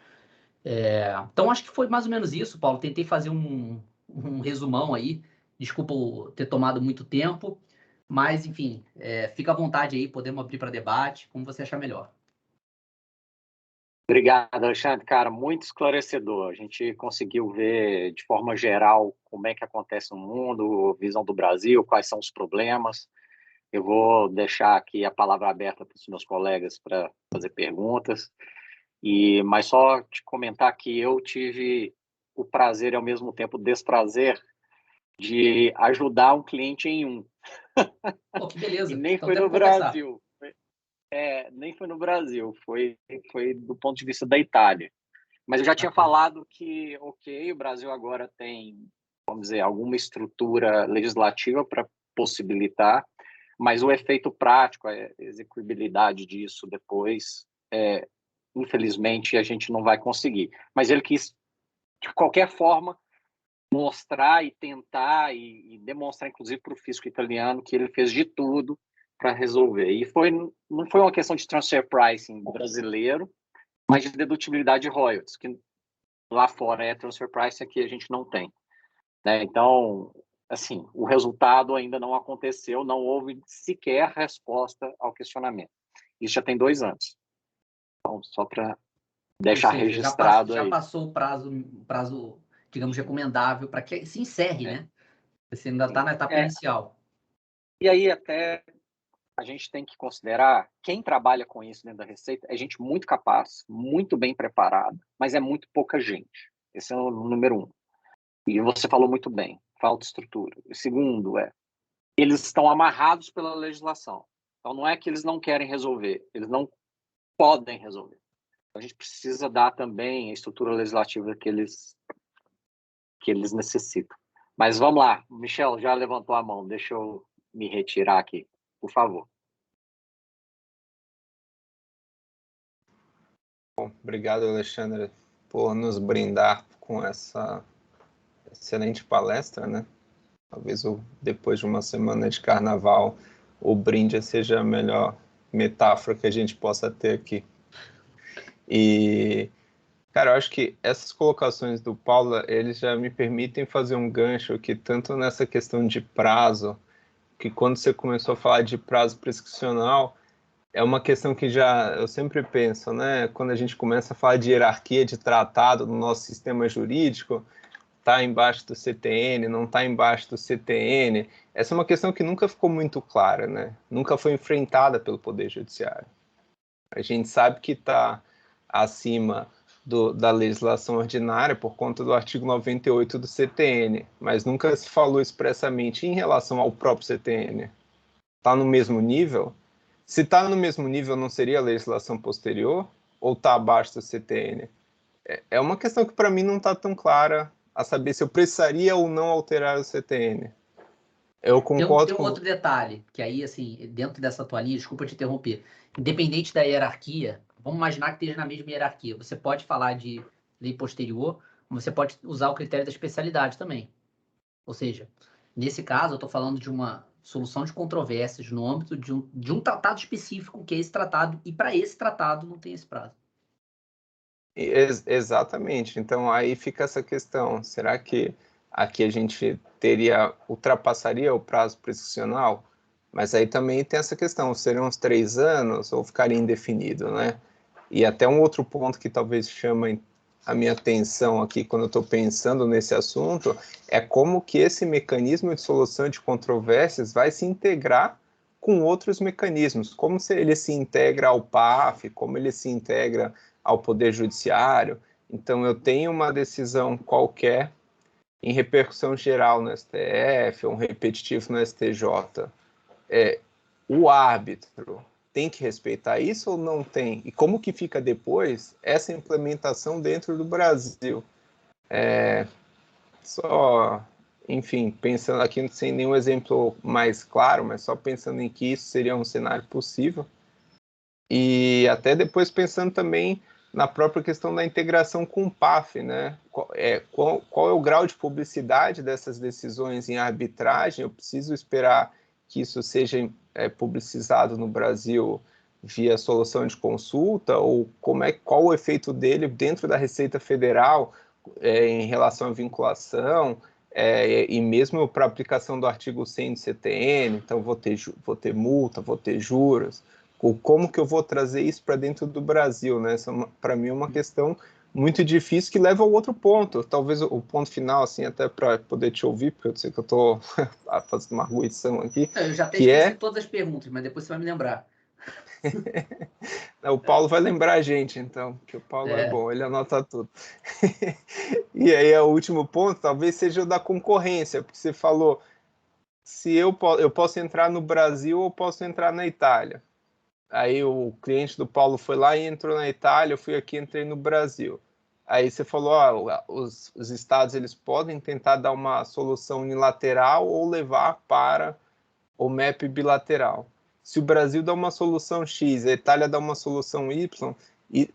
Então, acho que foi mais ou menos isso, Paulo. Tentei fazer um resumão aí. Desculpa ter tomado muito tempo, mas, enfim, fica à vontade aí, podemos abrir para debate, como você achar melhor. Obrigado, Alexandre. Cara, muito esclarecedor. A gente conseguiu ver de forma geral como é que acontece no mundo, visão do Brasil, quais são os problemas. Eu vou deixar aqui a palavra aberta para os meus colegas para fazer perguntas. Mas só te comentar que eu tive o prazer e, ao mesmo tempo, o desprazer de ajudar um cliente em um. Oh, que beleza. E nem então, foi no conversar. Brasil. Nem foi no Brasil. Foi do ponto de vista da Itália. Mas eu já tinha falado que, ok, o Brasil agora tem, vamos dizer, alguma estrutura legislativa para possibilitar, mas o efeito prático, a execuibilidade disso depois, infelizmente, a gente não vai conseguir. Mas ele quis, de qualquer forma, mostrar e tentar e demonstrar, inclusive, para o fisco italiano que ele fez de tudo para resolver. E não foi uma questão de transfer pricing brasileiro, mas de dedutibilidade de royalties, que lá fora é transfer pricing, aqui a gente não tem, né? Então, assim, o resultado ainda não aconteceu, não houve sequer resposta ao questionamento. Isso já tem 2 anos. Então, só para deixar registrado já aí. passou o prazo, digamos, recomendável para que se encerre, né? Você ainda está na etapa inicial. E aí até a gente tem que considerar quem trabalha com isso dentro da Receita é gente muito capaz, muito bem preparada, mas é muito pouca gente. Esse é o número 1. E você falou muito bem, falta estrutura. O segundo eles estão amarrados pela legislação. Então não é que eles não querem resolver, eles não podem resolver. Então, a gente precisa dar também a estrutura legislativa que eles necessitam. Mas vamos lá, Michel já levantou a mão, deixa eu me retirar aqui, por favor. Bom, obrigado, Alexandre, por nos brindar com essa excelente palestra, né? Talvez depois de uma semana de carnaval, o brinde seja a melhor metáfora que a gente possa ter aqui. E, cara, eu acho que essas colocações do Paulo, eles já me permitem fazer um gancho aqui, tanto nessa questão de prazo, que quando você começou a falar de prazo prescricional, é uma questão que eu sempre penso, né? Quando a gente começa a falar de hierarquia de tratado no nosso sistema jurídico, está embaixo do CTN, não está embaixo do CTN. Essa é uma questão que nunca ficou muito clara, né? Nunca foi enfrentada pelo Poder Judiciário. A gente sabe que está acima da legislação ordinária por conta do artigo 98 do CTN, mas nunca se falou expressamente em relação ao próprio CTN. Está no mesmo nível? Se está no mesmo nível, não seria a legislação posterior? Ou está abaixo do CTN? É uma questão que para mim não está tão clara a saber se eu precisaria ou não alterar o CTN. Eu concordo Tem um outro detalhe, que aí, assim, dentro dessa tua linha, desculpa te interromper, independente da hierarquia, vamos imaginar que esteja na mesma hierarquia. Você pode falar de lei posterior, você pode usar o critério da especialidade também. Ou seja, nesse caso, eu estou falando de uma solução de controvérsias no âmbito de um tratado específico, que é esse tratado, e para esse tratado não tem esse prazo. Exatamente. Então aí fica essa questão. Será que aqui a gente ultrapassaria o prazo prescricional? Mas aí também tem essa questão, seriam uns 3 anos ou ficaria indefinido, né? E até um outro ponto que talvez chama a minha atenção aqui quando eu estou pensando nesse assunto é como que esse mecanismo de solução de controvérsias vai se integrar com outros mecanismos, como ele se integra ao PAF, como ele se integra ao Poder Judiciário. Então, eu tenho uma decisão qualquer em repercussão geral no STF, ou um repetitivo no STJ. O árbitro tem que respeitar isso ou não tem? E como que fica depois essa implementação dentro do Brasil? Enfim, pensando aqui sem nenhum exemplo mais claro, mas só pensando em que isso seria um cenário possível. E até depois pensando também na própria questão da integração com o PAF, né? Qual é o grau de publicidade dessas decisões em arbitragem? Eu preciso esperar que isso seja publicizado no Brasil via solução de consulta? Ou qual o efeito dele dentro da Receita Federal em relação à vinculação? E mesmo para aplicação do artigo 100 do CTN, então vou ter multa, vou ter juros. Como que eu vou trazer isso para dentro do Brasil, né? Essa, para mim, é uma questão muito difícil que leva ao outro ponto. Talvez o ponto final, assim, até para poder te ouvir, porque eu sei que eu estou fazendo uma arguição aqui. Eu já até esqueci todas as perguntas, mas depois você vai me lembrar. O Paulo vai lembrar a gente, então, que o Paulo é bom, ele anota tudo. E aí, o último ponto, talvez seja o da concorrência, porque você falou, se eu posso entrar no Brasil ou posso entrar na Itália. Aí o cliente do Paulo foi lá e entrou na Itália, eu fui aqui e entrei no Brasil. Aí você falou, os estados eles podem tentar dar uma solução unilateral ou levar para o MEP bilateral. Se o Brasil dá uma solução X, a Itália dá uma solução Y, e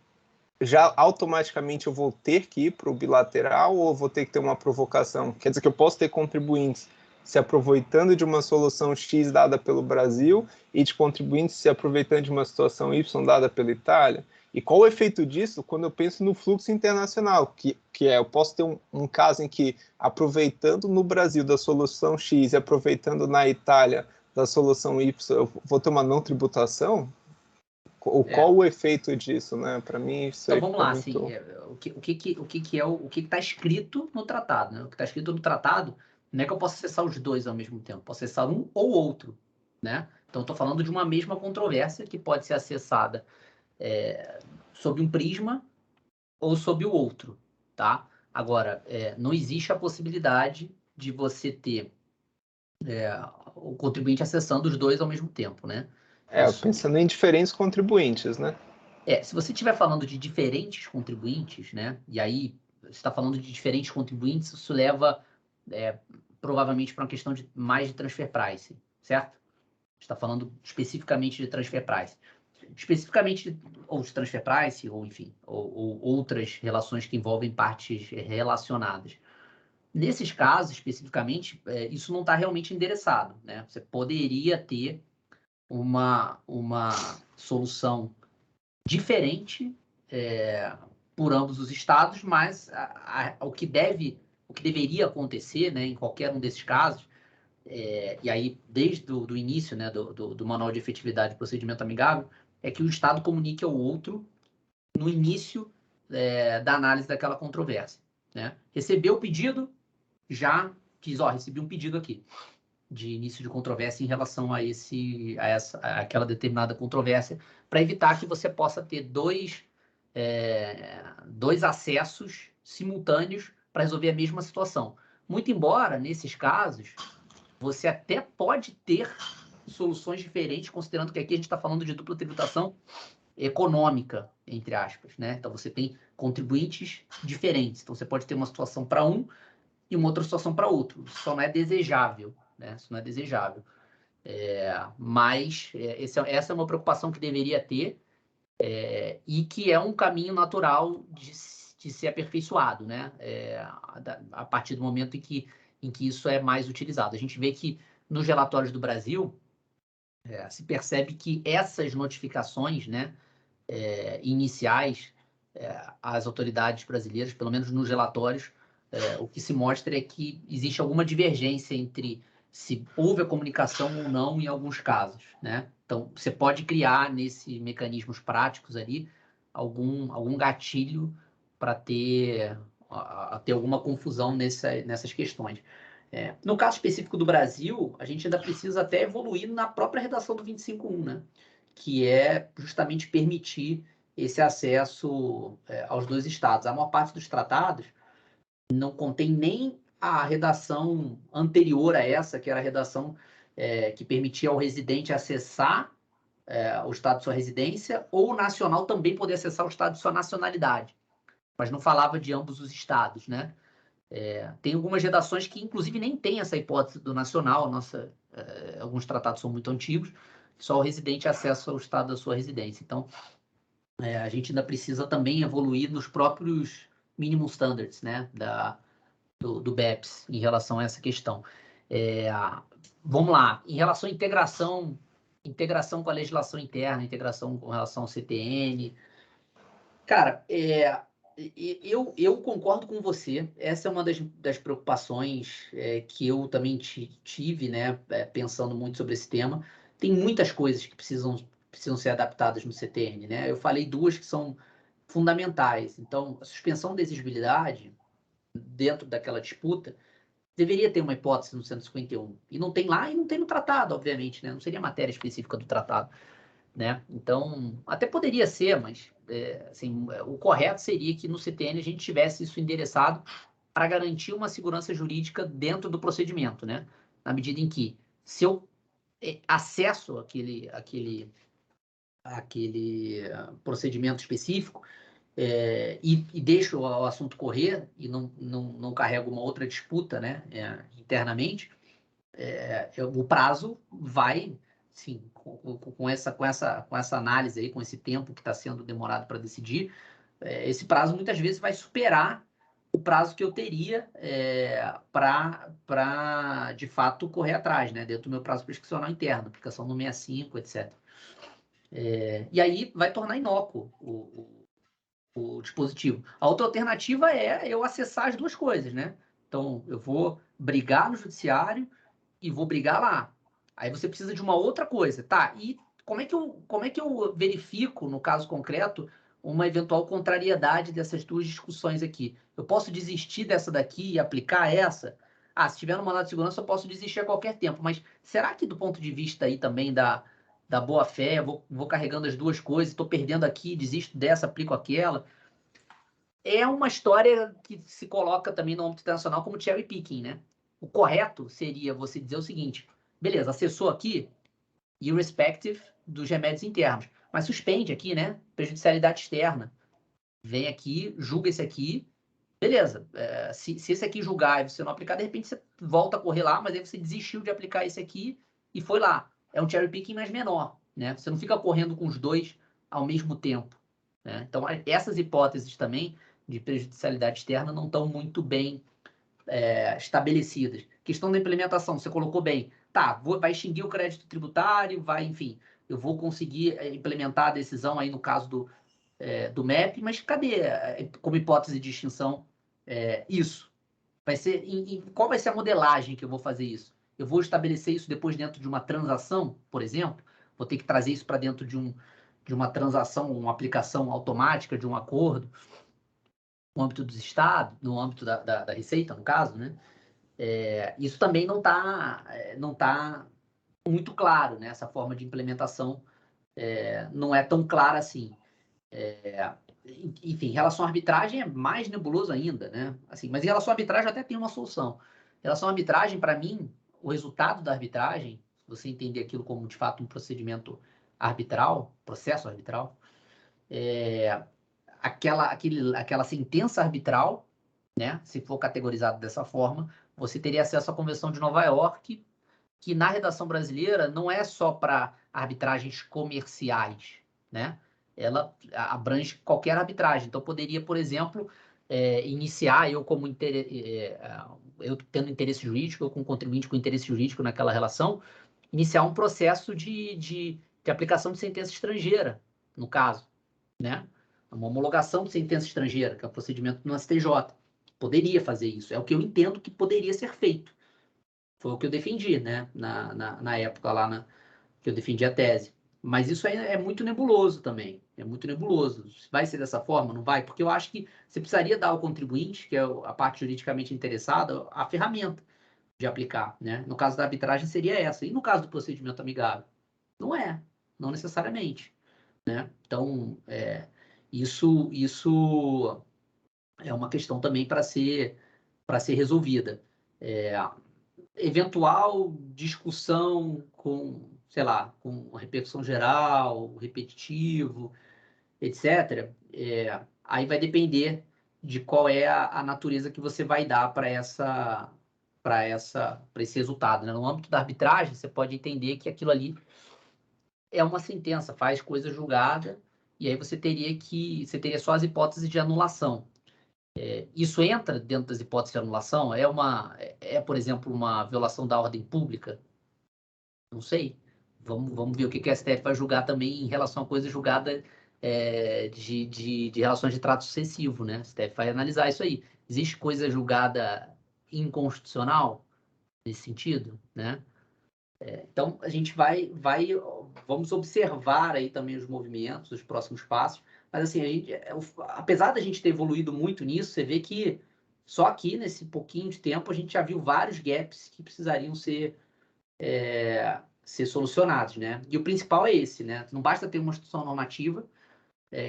já automaticamente eu vou ter que ir para o bilateral ou eu vou ter que ter uma provocação? Quer dizer que eu posso ter contribuintes se aproveitando de uma solução X dada pelo Brasil e de contribuintes se aproveitando de uma situação Y dada pela Itália? E qual o efeito disso quando eu penso no fluxo internacional? Eu posso ter um caso em que, aproveitando no Brasil da solução X e aproveitando na Itália da solução Y, eu vou ter uma não tributação? Qual o efeito disso, né? Para mim, isso então vamos lá, muito... assim, o que está escrito no tratado, né? O que está escrito no tratado não é que eu possa acessar os dois ao mesmo tempo, posso acessar um ou outro, né? Então, estou falando de uma mesma controvérsia que pode ser acessada sob um prisma ou sob o outro, tá? Agora, não existe a possibilidade de você ter o contribuinte acessando os dois ao mesmo tempo, né? Pensando em diferentes contribuintes, né? Se você estiver falando de diferentes contribuintes, né? E aí você está falando de diferentes contribuintes, isso leva provavelmente para uma questão mais de transfer price, certo? Está falando especificamente de transfer price. Especificamente ou de transfer price, ou enfim, ou outras relações que envolvem partes relacionadas. Nesses casos, especificamente, isso não está realmente endereçado, né? Você poderia ter uma solução diferente por ambos os estados, mas o que deveria acontecer, né, em qualquer um desses casos, e aí desde o início, né, do Manual de Efetividade de Procedimento Amigável, é que o estado comunique ao outro no início da análise daquela controvérsia, né? Recebeu o pedido, já diz, recebi um pedido aqui de início de controvérsia em relação àquela determinada controvérsia, para evitar que você possa ter dois acessos simultâneos para resolver a mesma situação. Muito embora, nesses casos, você até pode ter soluções diferentes, considerando que aqui a gente está falando de dupla tributação econômica, entre aspas, né? Então, você tem contribuintes diferentes. Então, você pode ter uma situação para um e uma outra situação para outro. Isso só não é desejável, né? Isso não é desejável. Mas essa é uma preocupação que deveria ter e que é um caminho natural de ser aperfeiçoado, né? A partir do momento em que isso é mais utilizado. A gente vê que nos relatórios do Brasil se percebe que essas notificações, né, iniciais às autoridades brasileiras, pelo menos nos relatórios, o que se mostra é que existe alguma divergência entre se houve a comunicação ou não em alguns casos, né? Então, você pode criar nesses mecanismos práticos ali algum gatilho para ter alguma confusão nessas questões. No caso específico do Brasil, a gente ainda precisa até evoluir na própria redação do 25.1, né? Que é justamente permitir esse acesso aos dois estados. A maior parte dos tratados não contém nem a redação anterior a essa, que era a redação que permitia ao residente acessar o estado de sua residência, ou o nacional também poder acessar o estado de sua nacionalidade, mas não falava de ambos os estados, né? Tem algumas redações que, inclusive, nem tem essa hipótese do nacional. Alguns tratados são muito antigos, só o residente acessa o estado da sua residência. Então, a gente ainda precisa também evoluir nos próprios minimum standards, né, do BEPS em relação a essa questão. Vamos lá, em relação à integração com a legislação interna, integração com relação ao CTN. Cara, eu concordo com você. Essa é uma das preocupações que eu também tive, né, pensando muito sobre esse tema. Tem muitas coisas que precisam ser adaptadas no CTN, né? Eu falei duas que são fundamentais. Então, a suspensão da exigibilidade dentro daquela disputa deveria ter uma hipótese no 151. E não tem lá e não tem no tratado, obviamente, né? Não seria matéria específica do tratado, né? Então, até poderia ser, mas assim, o correto seria que no CTN a gente tivesse isso endereçado para garantir uma segurança jurídica dentro do procedimento, né? Na medida em que, se eu acesso aquele procedimento específico e deixo o assunto correr e não carrego uma outra disputa, né, internamente, o prazo vai, sim, com essa análise aí, com esse tempo que está sendo demorado para decidir, esse prazo muitas vezes vai superar o prazo que eu teria para, de fato, correr atrás, né, dentro do meu prazo prescricional interno, aplicação no 65, etc. E aí vai tornar inócuo o dispositivo. A outra alternativa é eu acessar as duas coisas, né? Então, eu vou brigar no judiciário e vou brigar lá. Aí você precisa de uma outra coisa, tá? E como é que eu verifico, no caso concreto, uma eventual contrariedade dessas duas discussões aqui? Eu posso desistir dessa daqui e aplicar essa? Se tiver no mandado de segurança, eu posso desistir a qualquer tempo. Mas será que do ponto de vista aí também da boa-fé, vou carregando as duas coisas, estou perdendo aqui, desisto dessa, aplico aquela? É uma história que se coloca também no âmbito internacional como cherry picking, né? O correto seria você dizer o seguinte: beleza, acessou aqui, irrespective dos remédios internos, mas suspende aqui, né? Prejudicialidade externa. Vem aqui, julga esse aqui, beleza. Se esse aqui julgar e você não aplicar, de repente você volta a correr lá, mas aí você desistiu de aplicar esse aqui e foi lá. É um cherry picking mais menor, né? Você não fica correndo com os dois ao mesmo tempo, né? Então, essas hipóteses também de prejudicialidade externa não estão muito bem estabelecidas. Questão da implementação, você colocou bem. Tá, vai extinguir o crédito tributário, enfim, eu vou conseguir implementar a decisão aí no caso do MEP, mas cadê, como hipótese de extinção, isso? Vai ser, qual vai ser a modelagem que eu vou fazer isso? Eu vou estabelecer isso depois dentro de uma transação, por exemplo? Vou ter que trazer isso para dentro de uma transação, uma aplicação automática de um acordo, no âmbito dos estados, no âmbito da Receita, no caso, né? Isso também não tá muito claro, né? Essa forma de implementação não é tão clara assim. Enfim, em relação à arbitragem é mais nebuloso ainda, né? Assim, mas em relação à arbitragem até tem uma solução. Em relação à arbitragem, para mim, o resultado da arbitragem, se você entender aquilo como, de fato, um procedimento arbitral, processo arbitral, aquela sentença arbitral, né? Se for categorizado dessa forma, você teria acesso à Convenção de Nova York, que na redação brasileira não é só para arbitragens comerciais, né? Ela abrange qualquer arbitragem. Então, poderia, por exemplo, iniciar eu eu tendo interesse jurídico, eu como contribuinte com interesse jurídico naquela relação, iniciar um processo de aplicação de sentença estrangeira, no caso, né? Uma homologação de sentença estrangeira, que é o procedimento no STJ. Poderia fazer isso. É o que eu entendo que poderia ser feito. Foi o que eu defendi, né? Na época lá que eu defendi a tese. Mas isso é muito nebuloso também. É muito nebuloso. Vai ser dessa forma? Não vai? Porque eu acho que você precisaria dar ao contribuinte, que é a parte juridicamente interessada, a ferramenta de aplicar, né? No caso da arbitragem seria essa. E no caso do procedimento amigável? Não é. Não necessariamente, né? Então, isso é uma questão também para ser resolvida. Eventual discussão com, sei lá, com repercussão geral, repetitivo, etc. Aí vai depender de qual é a natureza que você vai dar para esse resultado, né? No âmbito da arbitragem, você pode entender que aquilo ali é uma sentença, faz coisa julgada, e aí você teria só as hipóteses de anulação. Isso entra dentro das hipóteses de anulação? Por exemplo, uma violação da ordem pública? Não sei. Vamos ver o que a STF vai julgar também em relação a coisa julgada de relações de trato sucessivo, né? A STF vai analisar isso aí. Existe coisa julgada inconstitucional nesse sentido, né? Então, a gente vamos observar aí também os movimentos, os próximos passos, mas assim, apesar da gente ter evoluído muito nisso, você vê que só aqui, nesse pouquinho de tempo, a gente já viu vários gaps que precisariam ser solucionados, né? E o principal é esse, né? Não basta ter uma instituição normativa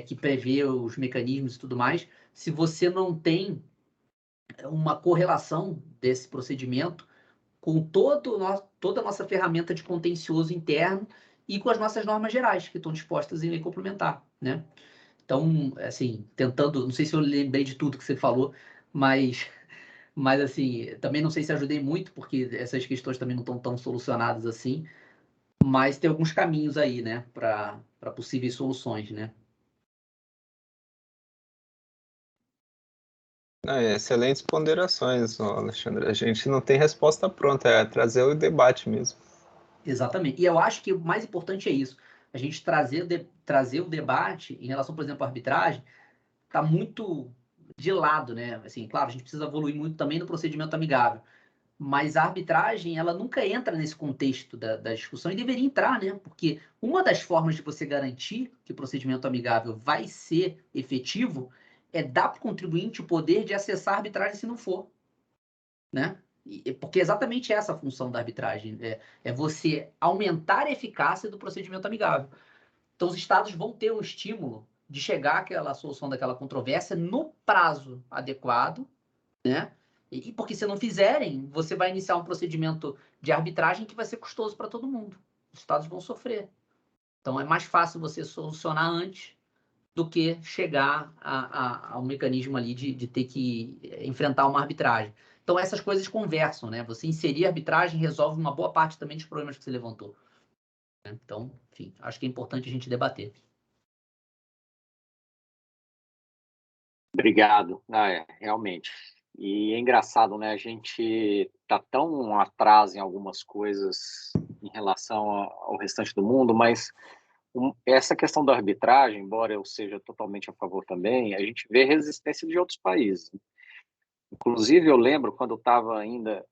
que prevê os mecanismos e tudo mais, se você não tem uma correlação desse procedimento com toda a nossa ferramenta de contencioso interno e com as nossas normas gerais, que estão dispostas em lei complementar, né? Então, assim, tentando, não sei se eu lembrei de tudo que você falou, mas assim, também não sei se ajudei muito, porque essas questões também não estão tão solucionadas assim, mas tem alguns caminhos aí, né, para possíveis soluções, né? Excelentes ponderações, Alexandre. A gente não tem resposta pronta, é trazer o debate mesmo. Exatamente. E eu acho que o mais importante é isso. A gente trazer o debate em relação, por exemplo, à arbitragem, está muito de lado, né? Assim, claro, a gente precisa evoluir muito também no procedimento amigável, mas a arbitragem, ela nunca entra nesse contexto da discussão e deveria entrar, né? Porque uma das formas de você garantir que o procedimento amigável vai ser efetivo é dar para o contribuinte o poder de acessar a arbitragem se não for, né? Porque é exatamente essa a função da arbitragem, é você aumentar a eficácia do procedimento amigável. Então, os estados vão ter um estímulo de chegar àquela solução daquela controvérsia no prazo adequado, né? E porque se não fizerem, você vai iniciar um procedimento de arbitragem que vai ser custoso para todo mundo. Os estados vão sofrer. Então, é mais fácil você solucionar antes do que chegar ao mecanismo ali de ter que enfrentar uma arbitragem. Então, essas coisas conversam, né? Você inserir a arbitragem resolve uma boa parte também dos problemas que você levantou. Então, enfim, acho que é importante a gente debater. Obrigado. Realmente. E é engraçado, né? A gente está tão atrás em algumas coisas em relação ao restante do mundo, mas essa questão da arbitragem, embora eu seja totalmente a favor também, a gente vê resistência de outros países. Inclusive, eu lembro quando eu estava ainda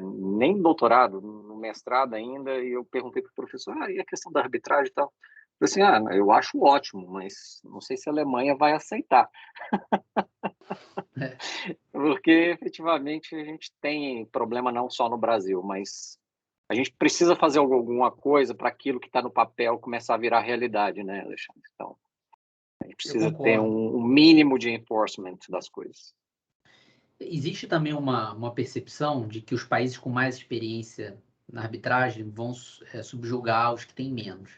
nem no doutorado, no mestrado ainda, e eu perguntei para o professor, e a questão da arbitragem e tal? Eu falei assim, eu acho ótimo, mas não sei se a Alemanha vai aceitar. Porque, efetivamente, a gente tem problema não só no Brasil, mas a gente precisa fazer alguma coisa para aquilo que está no papel começar a virar realidade, né, Alexandre? Então, a gente precisa ter um mínimo de enforcement das coisas. Existe também uma percepção de que os países com mais experiência na arbitragem vão subjugar os que têm menos.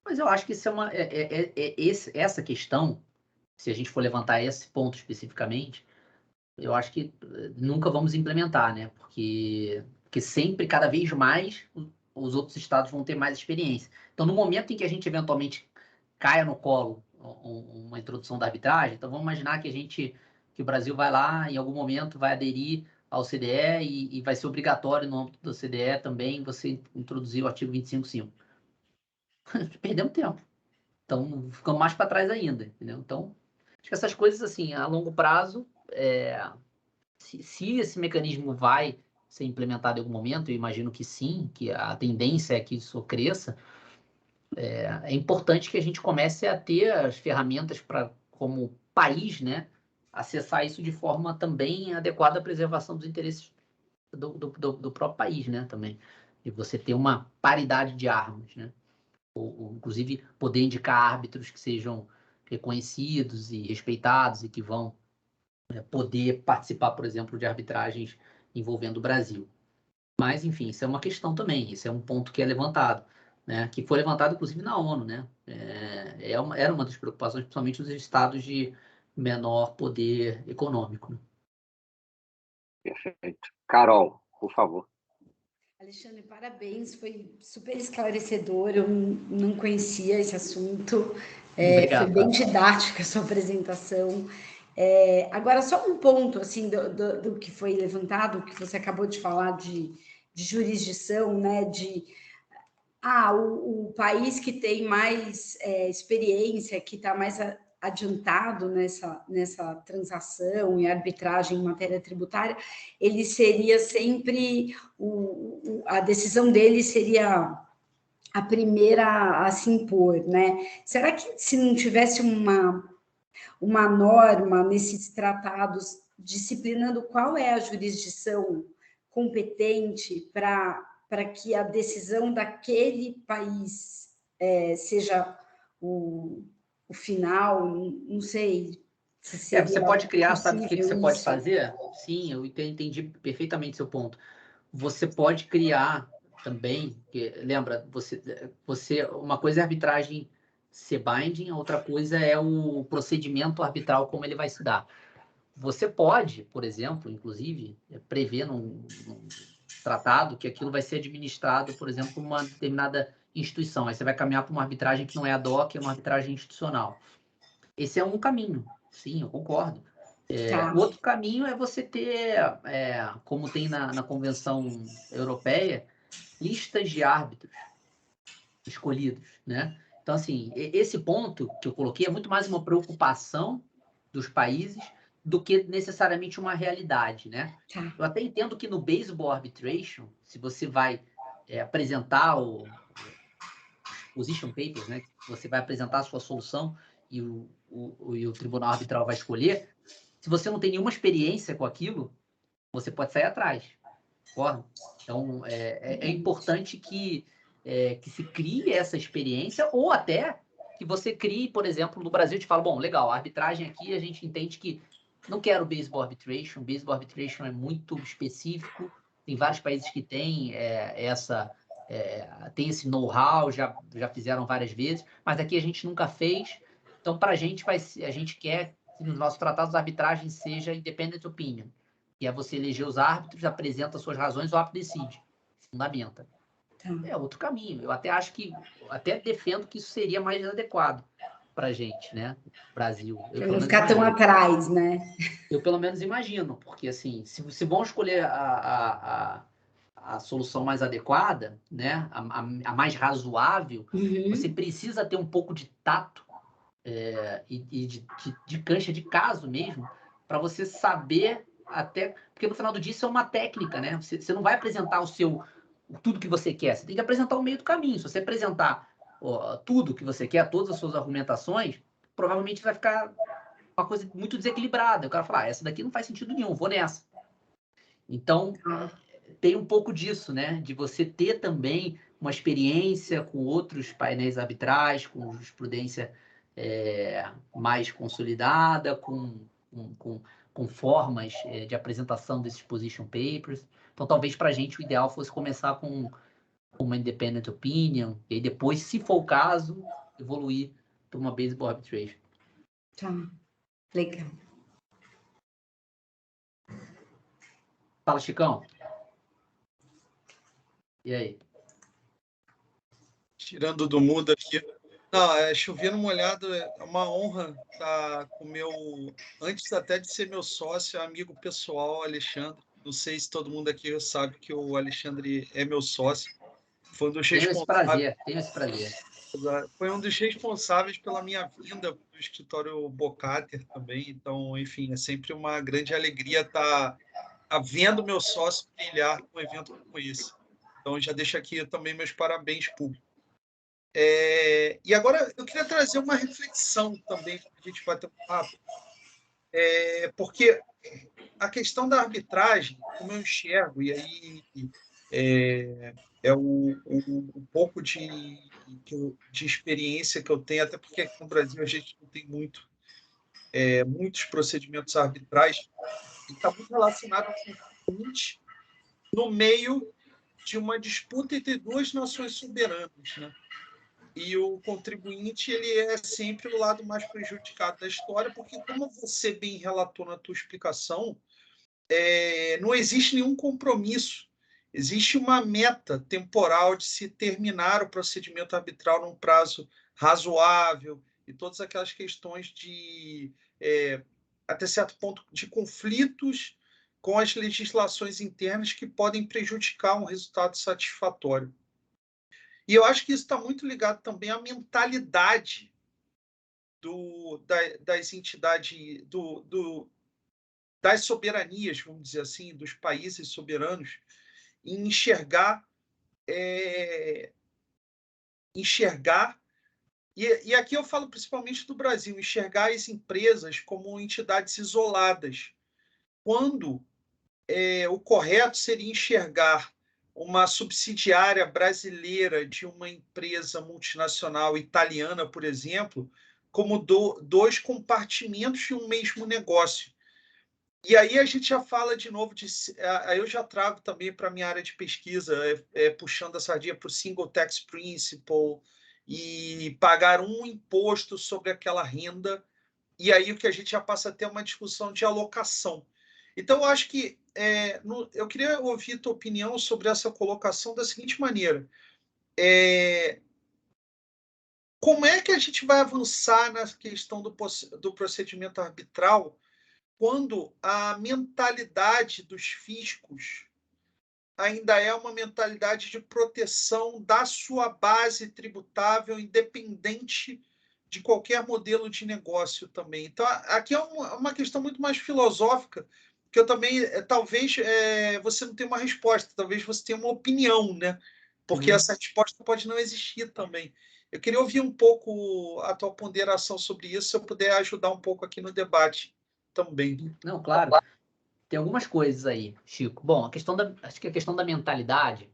Mas eu acho que isso essa questão, se a gente for levantar esse ponto especificamente, eu acho que nunca vamos implementar, né? Porque sempre, cada vez mais, os outros estados vão ter mais experiência. Então, no momento em que a gente eventualmente caia no colo uma introdução da arbitragem, então vamos imaginar que o Brasil vai lá, em algum momento, vai aderir ao CDE e vai ser obrigatório no âmbito do CDE também você introduzir o artigo 25.5. Perdemos tempo. Então, ficamos mais para trás ainda, entendeu? Então, acho que essas coisas, assim, a longo prazo, se esse mecanismo vai ser implementado em algum momento, eu imagino que sim, que a tendência é que isso cresça, é importante que a gente comece a ter as ferramentas para, como país, né, acessar isso de forma também adequada à preservação dos interesses do próprio país, né, também. E você ter uma paridade de armas, né? Ou, inclusive, poder indicar árbitros que sejam reconhecidos e respeitados e que vão poder participar, por exemplo, de arbitragens envolvendo o Brasil. Mas, enfim, isso é uma questão também, isso é um ponto que é levantado, né? Que foi levantado, inclusive, na ONU, né? Era uma das preocupações, principalmente dos estados de menor poder econômico. Né? Perfeito. Carol, por favor. Alexandre, parabéns, foi super esclarecedor, eu não conhecia esse assunto, Obrigado, foi bem didática a sua apresentação. Agora, só um ponto, assim, do que foi levantado, que você acabou de falar de jurisdição, né, o país que tem mais experiência, que está mais adiantado nessa transação e arbitragem em matéria tributária, ele seria sempre, a decisão dele seria a primeira a se impor, né? Será que se não tivesse uma norma nesses tratados disciplinando qual é a jurisdição competente para que a decisão daquele país seja o final, não sei se seria você pode criar, sabe o que você isso. pode fazer? Sim, eu entendi perfeitamente seu ponto. Você pode criar também, lembra, uma coisa é a arbitragem ser binding, a outra coisa é o procedimento arbitral, como ele vai se dar. Você pode, por exemplo, inclusive, prever num tratado que aquilo vai ser administrado, por exemplo, por uma determinada instituição. Aí você vai caminhar para uma arbitragem que não é ad hoc, é uma arbitragem institucional. Esse é um caminho, sim, eu concordo. O outro caminho é você ter, como tem na Convenção Europeia, listas de árbitros escolhidos, né? Então, assim, esse ponto que eu coloquei é muito mais uma preocupação dos países do que necessariamente uma realidade, né? Eu até entendo que no Baseball Arbitration, se você vai apresentar os position papers, né? Você vai apresentar a sua solução e o tribunal arbitral vai escolher. Se você não tem nenhuma experiência com aquilo, você pode sair atrás. Concorda? Então, é importante que se crie essa experiência ou até que você crie, por exemplo, no Brasil, te fala, bom, legal, a arbitragem aqui, a gente entende que não quero Baseball Arbitration é muito específico, tem vários países que têm tem esse know-how, já fizeram várias vezes, mas aqui a gente nunca fez, então para a gente quer que nos nossos tratados a arbitragem seja independent opinion, que é você eleger os árbitros, apresenta suas razões, o árbitro decide, fundamenta. É outro caminho. Eu até acho que, até defendo que isso seria mais adequado. para a gente, né? Brasil. Para não ficar tão atrás, né? Eu pelo menos imagino, porque assim, se vão escolher a solução mais adequada, né? A mais razoável, você precisa ter um pouco de tato e de cancha de caso mesmo, para você saber até... Porque no final do dia isso é uma técnica, né? Você não vai apresentar tudo que você quer, você tem que apresentar o meio do caminho. Se você apresentar tudo que você quer, todas as suas argumentações, provavelmente vai ficar uma coisa muito desequilibrada. O cara fala, essa daqui não faz sentido nenhum, vou nessa. Então, tem um pouco disso, né? De você ter também uma experiência com outros painéis arbitrais, com jurisprudência mais consolidada, com formas de apresentação desses position papers. Então, talvez para a gente o ideal fosse começar com uma independent opinion, e aí depois, se for o caso, evoluir para uma baseball arbitration. Tá, legal. Fala, Chicão. E aí? Tirando do mundo aqui. Não, chovendo molhado, é uma honra estar com o meu... Antes até de ser meu sócio, amigo pessoal, Alexandre. Não sei se todo mundo aqui sabe que o Alexandre é meu sócio. Foi um dos responsáveis... Tenho esse prazer. Foi um dos responsáveis pela minha vinda para o escritório Bocater também. Então, enfim, é sempre uma grande alegria estar vendo meu sócio brilhar num evento como esse. Então, já deixo aqui também meus parabéns públicos. E agora eu queria trazer uma reflexão também para a gente bater um papo. Porque a questão da arbitragem, como eu enxergo, e aí um pouco de experiência que eu tenho, até porque aqui no Brasil a gente não tem muitos procedimentos arbitrais, está muito relacionado com o seguinte, no meio de uma disputa entre duas nações soberanas, né? E o contribuinte ele é sempre o lado mais prejudicado da história, porque, como você bem relatou na tua explicação, não existe nenhum compromisso. Existe uma meta temporal de se terminar o procedimento arbitral num prazo razoável e todas aquelas questões de, até certo ponto, de conflitos com as legislações internas que podem prejudicar um resultado satisfatório. E eu acho que isso está muito ligado também à mentalidade das entidades, das soberanias, vamos dizer assim, dos países soberanos, em enxergar, e aqui eu falo principalmente do Brasil, enxergar as empresas como entidades isoladas, quando o correto seria enxergar uma subsidiária brasileira de uma empresa multinacional italiana, por exemplo, como dois compartimentos de um mesmo negócio. E aí a gente já fala de novo, aí eu já trago também para a minha área de pesquisa, puxando a sardinha para o Single Tax Principle, e pagar um imposto sobre aquela renda, e aí o que a gente já passa a ter uma discussão de alocação. Então, eu acho que eu queria ouvir a tua opinião sobre essa colocação da seguinte maneira. Como é que a gente vai avançar na questão do procedimento arbitral quando a mentalidade dos fiscos ainda é uma mentalidade de proteção da sua base tributável, independente de qualquer modelo de negócio também? Então, aqui é uma questão muito mais filosófica, que eu também, talvez, você não tenha uma resposta, talvez você tenha uma opinião, né? Porque essa resposta pode não existir também. Eu queria ouvir um pouco a tua ponderação sobre isso, se eu puder ajudar um pouco aqui no debate também. Não, claro. Tem algumas coisas aí, Chico. Bom, acho que a questão da mentalidade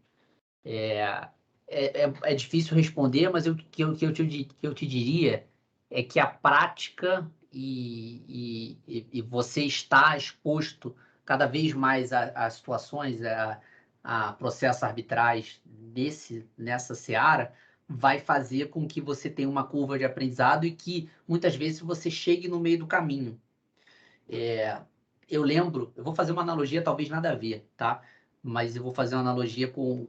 é difícil responder, mas o que eu te diria é que a prática e você está exposto cada vez mais a situações, a processos arbitrais nessa seara, vai fazer com que você tenha uma curva de aprendizado e que muitas vezes você chegue no meio do caminho. Eu lembro, eu vou fazer uma analogia, talvez nada a ver, tá? Mas eu vou fazer uma analogia com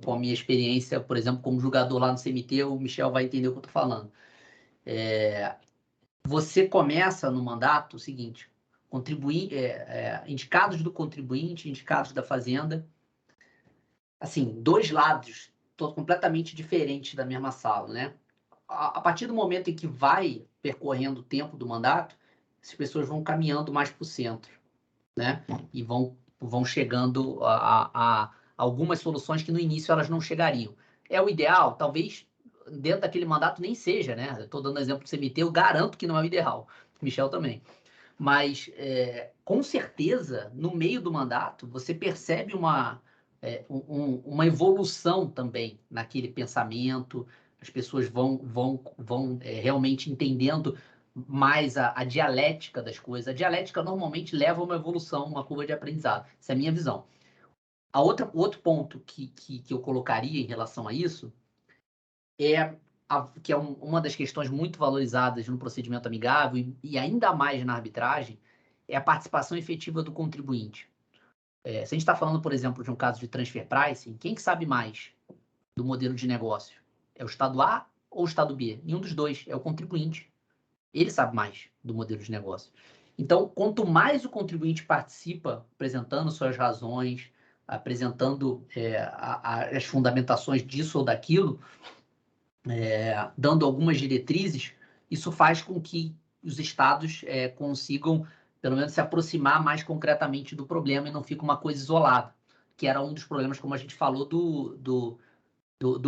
a minha experiência, por exemplo, como jogador lá no CMT, o Michel vai entender o que eu tô falando. você começa no mandato o seguinte, indicados do contribuinte, indicados da fazenda, assim, dois lados completamente diferentes da mesma sala, né? A partir do momento em que vai percorrendo o tempo do mandato, as pessoas vão caminhando mais para o centro, né? E vão chegando a algumas soluções que no início elas não chegariam. É o ideal? Talvez dentro daquele mandato nem seja, né? Estou dando exemplo do CMT, eu garanto que não é o ideal. Michel também. Mas, com certeza, no meio do mandato, você percebe uma evolução também naquele pensamento, as pessoas vão realmente entendendo mais a dialética das coisas. A dialética normalmente leva a uma evolução, uma curva de aprendizado. Essa é a minha visão. O outro ponto que eu colocaria em relação a isso que é uma das questões muito valorizadas no procedimento amigável e ainda mais na arbitragem, é a participação efetiva do contribuinte. Se a gente está falando, por exemplo, de um caso de transfer pricing, quem que sabe mais do modelo de negócio? É o Estado A ou o Estado B? Nenhum dos dois, é o contribuinte. Ele sabe mais do modelo de negócio. Então, quanto mais o contribuinte participa, apresentando suas razões, apresentando as fundamentações disso ou daquilo, dando algumas diretrizes, isso faz com que os estados consigam, pelo menos, se aproximar mais concretamente do problema e não fica uma coisa isolada, que era um dos problemas, como a gente falou, do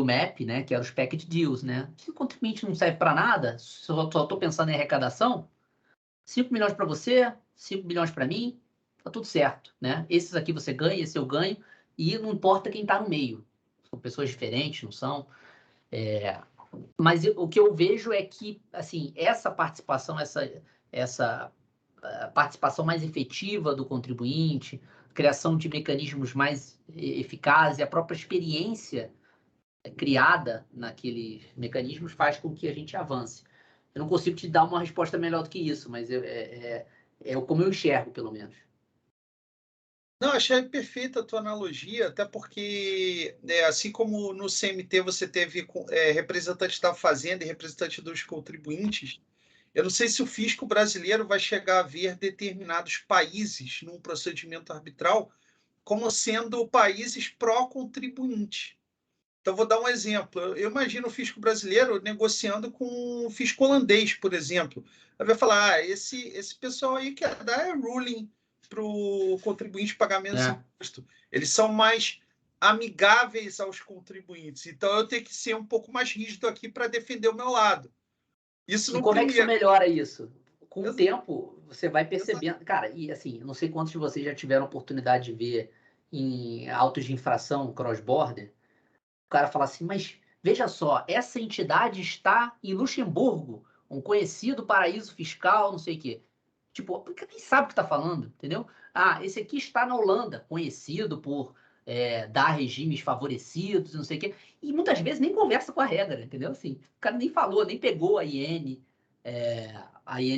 MEP, né, que era os package deals, né? Se o contribuinte não serve para nada, só estou pensando em arrecadação, 5 milhões para você, 5 milhões para mim, tá tudo certo, né? Esses aqui você ganha, esse eu ganho, e não importa quem está no meio. São pessoas diferentes, não são? Mas o que eu vejo é que, assim, essa participação, essa participação mais efetiva do contribuinte, criação de mecanismos mais eficazes, a própria experiência criada naqueles mecanismos faz com que a gente avance. Eu não consigo te dar uma resposta melhor do que isso, mas é como eu enxergo, pelo menos. Não, achei perfeita a tua analogia, até porque, assim como no CMT você teve representante da fazenda e representante dos contribuintes, eu não sei se o fisco brasileiro vai chegar a ver determinados países num procedimento arbitral como sendo países pró-contribuinte. Então, vou dar um exemplo. Eu imagino o fisco brasileiro negociando com o fisco holandês, por exemplo. Aí vai falar, esse pessoal aí quer dar ruling para o contribuinte pagar menos imposto. Eles são mais amigáveis aos contribuintes. Então, eu tenho que ser um pouco mais rígido aqui para defender o meu lado. Isso e como é que isso melhora isso? Com o tempo, você vai percebendo... Exato. Cara, e assim, não sei quantos de vocês já tiveram oportunidade de ver em autos de infração cross-border, o cara fala assim, mas veja só, essa entidade está em Luxemburgo, um conhecido paraíso fiscal, não sei o quê. Tipo, porque nem sabe o que está falando, entendeu? Ah, esse aqui está na Holanda, conhecido por dar regimes favorecidos, não sei o quê. E muitas vezes nem conversa com a regra, entendeu? Assim, o cara nem falou, nem pegou a IN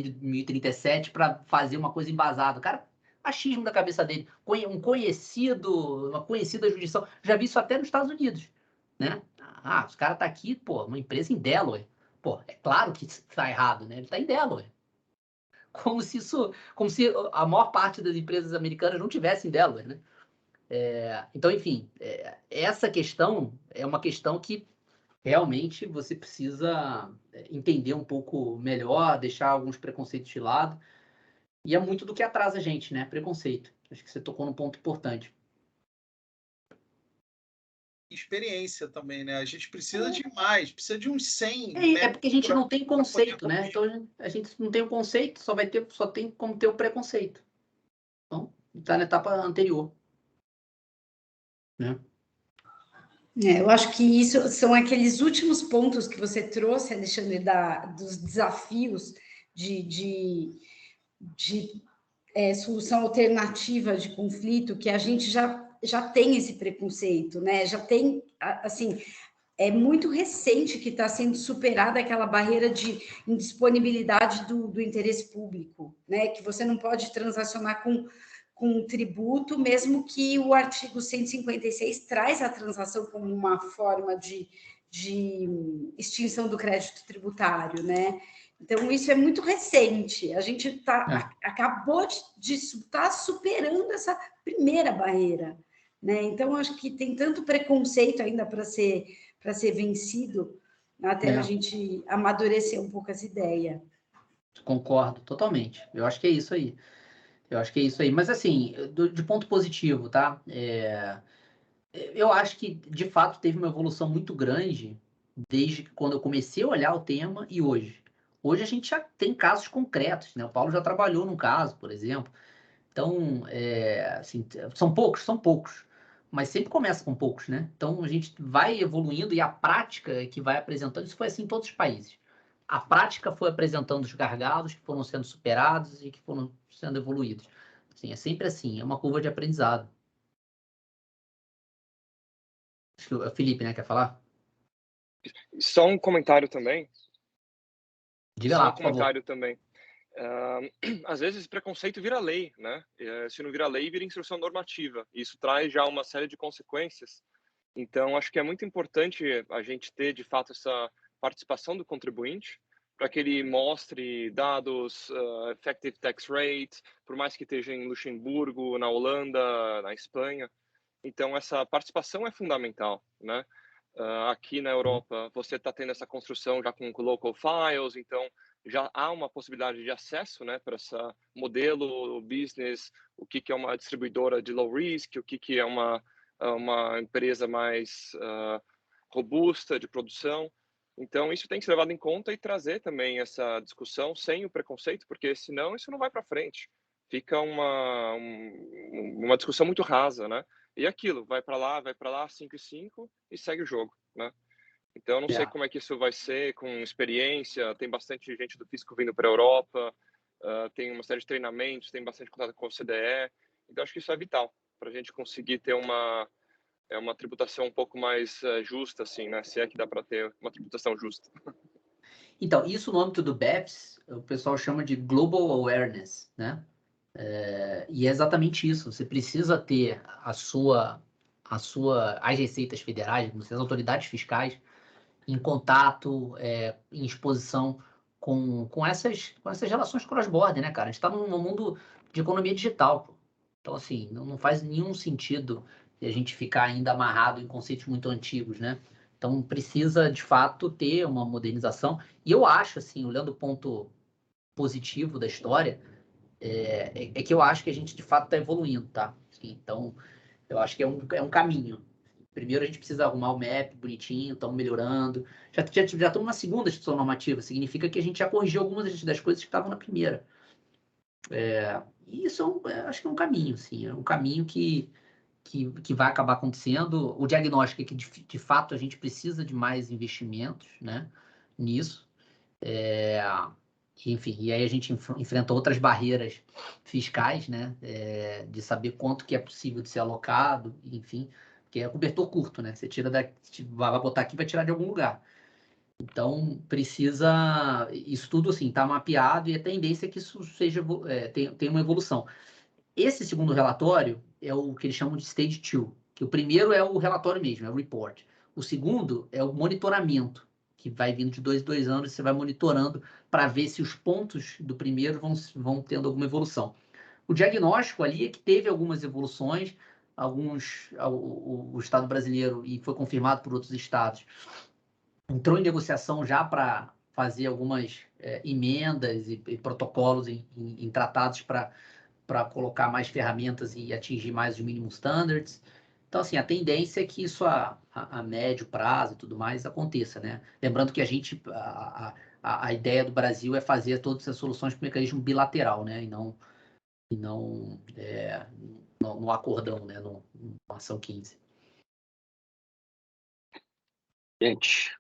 de 1037 para fazer uma coisa embasada. O cara, achismo da cabeça dele. Uma conhecida jurisdição. Já vi isso até nos Estados Unidos, né? Ah, os caras tá aqui, pô, uma empresa em Delaware. Pô, é claro que está errado, né? Ele está em Delaware. Como se a maior parte das empresas americanas não tivessem Delaware, né? Então, enfim, essa questão é uma questão que realmente você precisa entender um pouco melhor, deixar alguns preconceitos de lado. E é muito do que atrasa a gente, né? Preconceito. Acho que você tocou num ponto importante. Experiência também, né? A gente precisa de mais, precisa de uns 100. É porque a gente não tem conceito, né? Então a gente não tem o conceito, só tem como ter o preconceito. Então, está na etapa anterior, né? Eu acho que isso são aqueles últimos pontos que você trouxe, Alexandre, dos desafios de solução alternativa de conflito, que a gente já tem esse preconceito, né? Já tem, assim, é muito recente que está sendo superada aquela barreira de indisponibilidade do interesse público, né? Que você não pode transacionar com tributo, mesmo que o artigo 156 traz a transação como uma forma de de extinção do crédito tributário, né? Então, isso é muito recente. A gente acabou de estar superando essa primeira barreira, né? Então, acho que tem tanto preconceito ainda para ser vencido, até a gente amadurecer um pouco essa ideia. Concordo totalmente. Eu acho que é isso aí. Mas, assim, de ponto positivo, tá? Eu acho que, de fato, teve uma evolução muito grande desde quando eu comecei a olhar o tema e hoje. Hoje a gente já tem casos concretos, né? O Paulo já trabalhou num caso, por exemplo. Então, assim, são poucos, mas sempre começa com poucos, né? Então, a gente vai evoluindo e a prática que vai apresentando, isso foi assim em todos os países. A prática foi apresentando os gargalos que foram sendo superados e que foram sendo evoluídos. Assim, é sempre assim, é uma curva de aprendizado. Acho que o Felipe, né, quer falar? Só um comentário também. Diga lá, por favor. Às vezes preconceito vira lei, né? Se não vira lei, vira instrução normativa. Isso traz já uma série de consequências. Então, acho que é muito importante a gente ter, de fato, essa participação do contribuinte para que ele mostre dados, effective tax rate, por mais que esteja em Luxemburgo, na Holanda, na Espanha. Então, essa participação é fundamental, né? Aqui na Europa, você está tendo essa construção já com local files, então já há uma possibilidade de acesso, né, para esse modelo business, o que é uma distribuidora de low risk, o que é uma empresa mais robusta de produção. Então, isso tem que ser levado em conta e trazer também essa discussão sem o preconceito, porque senão isso não vai para frente. Fica uma discussão muito rasa, né? E aquilo, vai para lá, 5 e 5 e segue o jogo, né? Então, eu não sei como é que isso vai ser com experiência. Tem bastante gente do fisco vindo para a Europa, tem uma série de treinamentos, tem bastante contato com o CDE. Então, acho que isso é vital para a gente conseguir ter uma tributação um pouco mais justa, assim, né? Se é que dá para ter uma tributação justa. Então, isso no âmbito do BEPS, o pessoal chama de Global Awareness, né? E é exatamente isso. Você precisa ter as receitas federais, as autoridades fiscais, em contato, em exposição com essas relações cross-border, né, cara? A gente está num mundo de economia digital, pô. Então, assim, não faz nenhum sentido a gente ficar ainda amarrado em conceitos muito antigos, né? Então, precisa, de fato, ter uma modernização. E eu acho, assim, olhando o ponto positivo da história, que eu acho que a gente, de fato, está evoluindo, tá? Então, eu acho que é um caminho. Primeiro, a gente precisa arrumar o MAP bonitinho, estamos melhorando. Já estamos na segunda instituição normativa, significa que a gente já corrigiu algumas das coisas que estavam na primeira. E isso acho que é um caminho, assim, é um caminho que vai acabar acontecendo. O diagnóstico é que, de fato, a gente precisa de mais investimentos, né, nisso. Enfim, e aí a gente enfrenta outras barreiras fiscais, né, de saber quanto que é possível de ser alocado, enfim, que é cobertor curto, né? Você tira vai botar aqui, vai tirar de algum lugar. Então, precisa... Isso tudo, assim, está mapeado e a tendência é que isso tenha uma evolução. Esse segundo relatório é o que eles chamam de Stage 2, que o primeiro é o relatório mesmo, é o report. O segundo é o monitoramento, que vai vindo de 2 em 2 anos, você vai monitorando para ver se os pontos do primeiro vão tendo alguma evolução. O diagnóstico ali é que teve algumas evoluções, o Estado brasileiro, e foi confirmado por outros estados, entrou em negociação já para fazer algumas emendas e protocolos em tratados para colocar mais ferramentas e atingir mais os minimum standards. Então, assim, a tendência é que isso a médio prazo e tudo mais aconteça, né? Lembrando que a ideia do Brasil é fazer todas essas soluções com mecanismo bilateral, né? E não no acordão, né? No ação 15. Gente,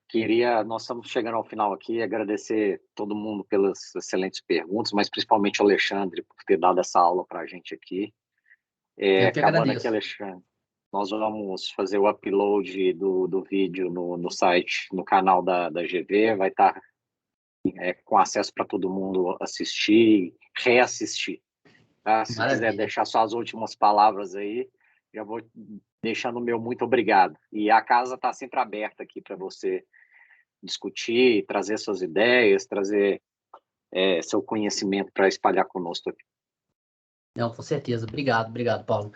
nós estamos chegando ao final aqui, agradecer todo mundo pelas excelentes perguntas, mas principalmente ao Alexandre por ter dado essa aula para a gente aqui. Eu que Acabando agradeço. aqui, Alexandre, nós vamos fazer o upload do vídeo no site, no canal da GV, vai estar com acesso para todo mundo assistir, reassistir. Tá? Se quiser deixar só as últimas palavras aí, já vou deixando o meu muito obrigado. E a casa está sempre aberta aqui para você discutir, trazer suas ideias, trazer seu conhecimento para espalhar conosco aqui. Não, com certeza. Obrigado, Paulo.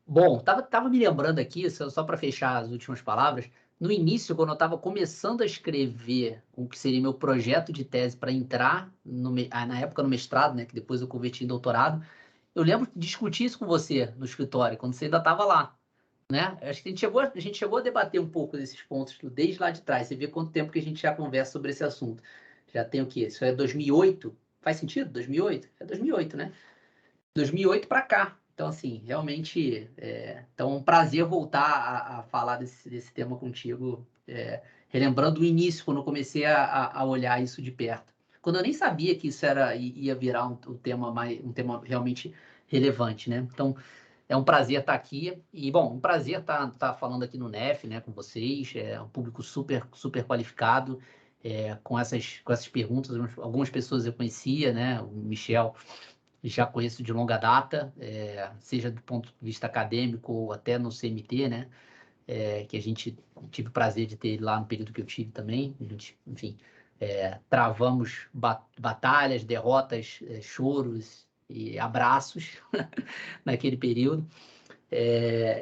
Bom, tava me lembrando aqui, só para fechar as últimas palavras, no início, quando eu estava começando a escrever o que seria meu projeto de tese para entrar, na época no mestrado, né, que depois eu converti em doutorado, eu lembro de discutir isso com você no escritório, quando você ainda estava lá, né? Acho que a gente chegou a debater um pouco desses pontos desde lá de trás. Você vê quanto tempo que a gente já conversa sobre esse assunto. Já tem o quê? Isso é 2008? Faz sentido? 2008? É 2008, né? 2008 para cá. Então, assim, realmente, então é um prazer voltar a falar desse tema contigo, relembrando o início, quando eu comecei a olhar isso de perto. Quando eu nem sabia que isso ia virar um tema realmente relevante, né? Então, é um prazer estar aqui. E, bom, um prazer estar falando aqui no NEF, né, com vocês. É um público super, super qualificado, com essas perguntas. Algumas pessoas eu conhecia, né? O Michel já conheço de longa data, seja do ponto de vista acadêmico ou até no CMT, né? Que a gente tive o prazer de ter ele lá no período que eu tive também. A gente, enfim, travamos batalhas, derrotas, choros e abraços naquele período.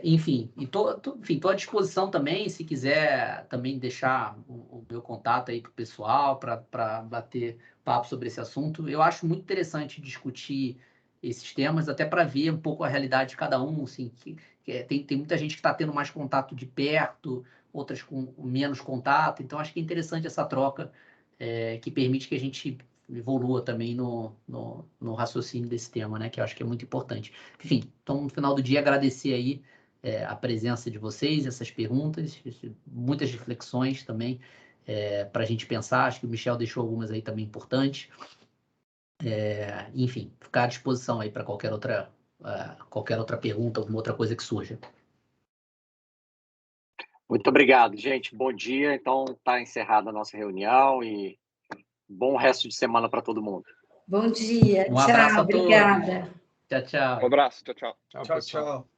Enfim, estou à disposição também, se quiser também deixar o meu contato aí para o pessoal, para bater papo sobre esse assunto. Eu acho muito interessante discutir esses temas, até para ver um pouco a realidade de cada um, assim, tem muita gente que está tendo mais contato de perto, outras com menos contato, então acho que é interessante essa troca, que permite que a gente evolua também no raciocínio desse tema, né? Que eu acho que é muito importante. Enfim, então no final do dia agradecer aí a presença de vocês, essas perguntas, muitas reflexões também para a gente pensar. Acho que o Michel deixou algumas aí também importantes. Enfim, ficar à disposição aí para qualquer outra pergunta, alguma outra coisa que surja. Muito obrigado, gente. Bom dia. Então, está encerrada a nossa reunião e bom resto de semana para todo mundo. Bom dia. Um abraço tchau, a todos. obrigada. Tchau, tchau. Um abraço. Tchau, tchau. Tchau, tchau.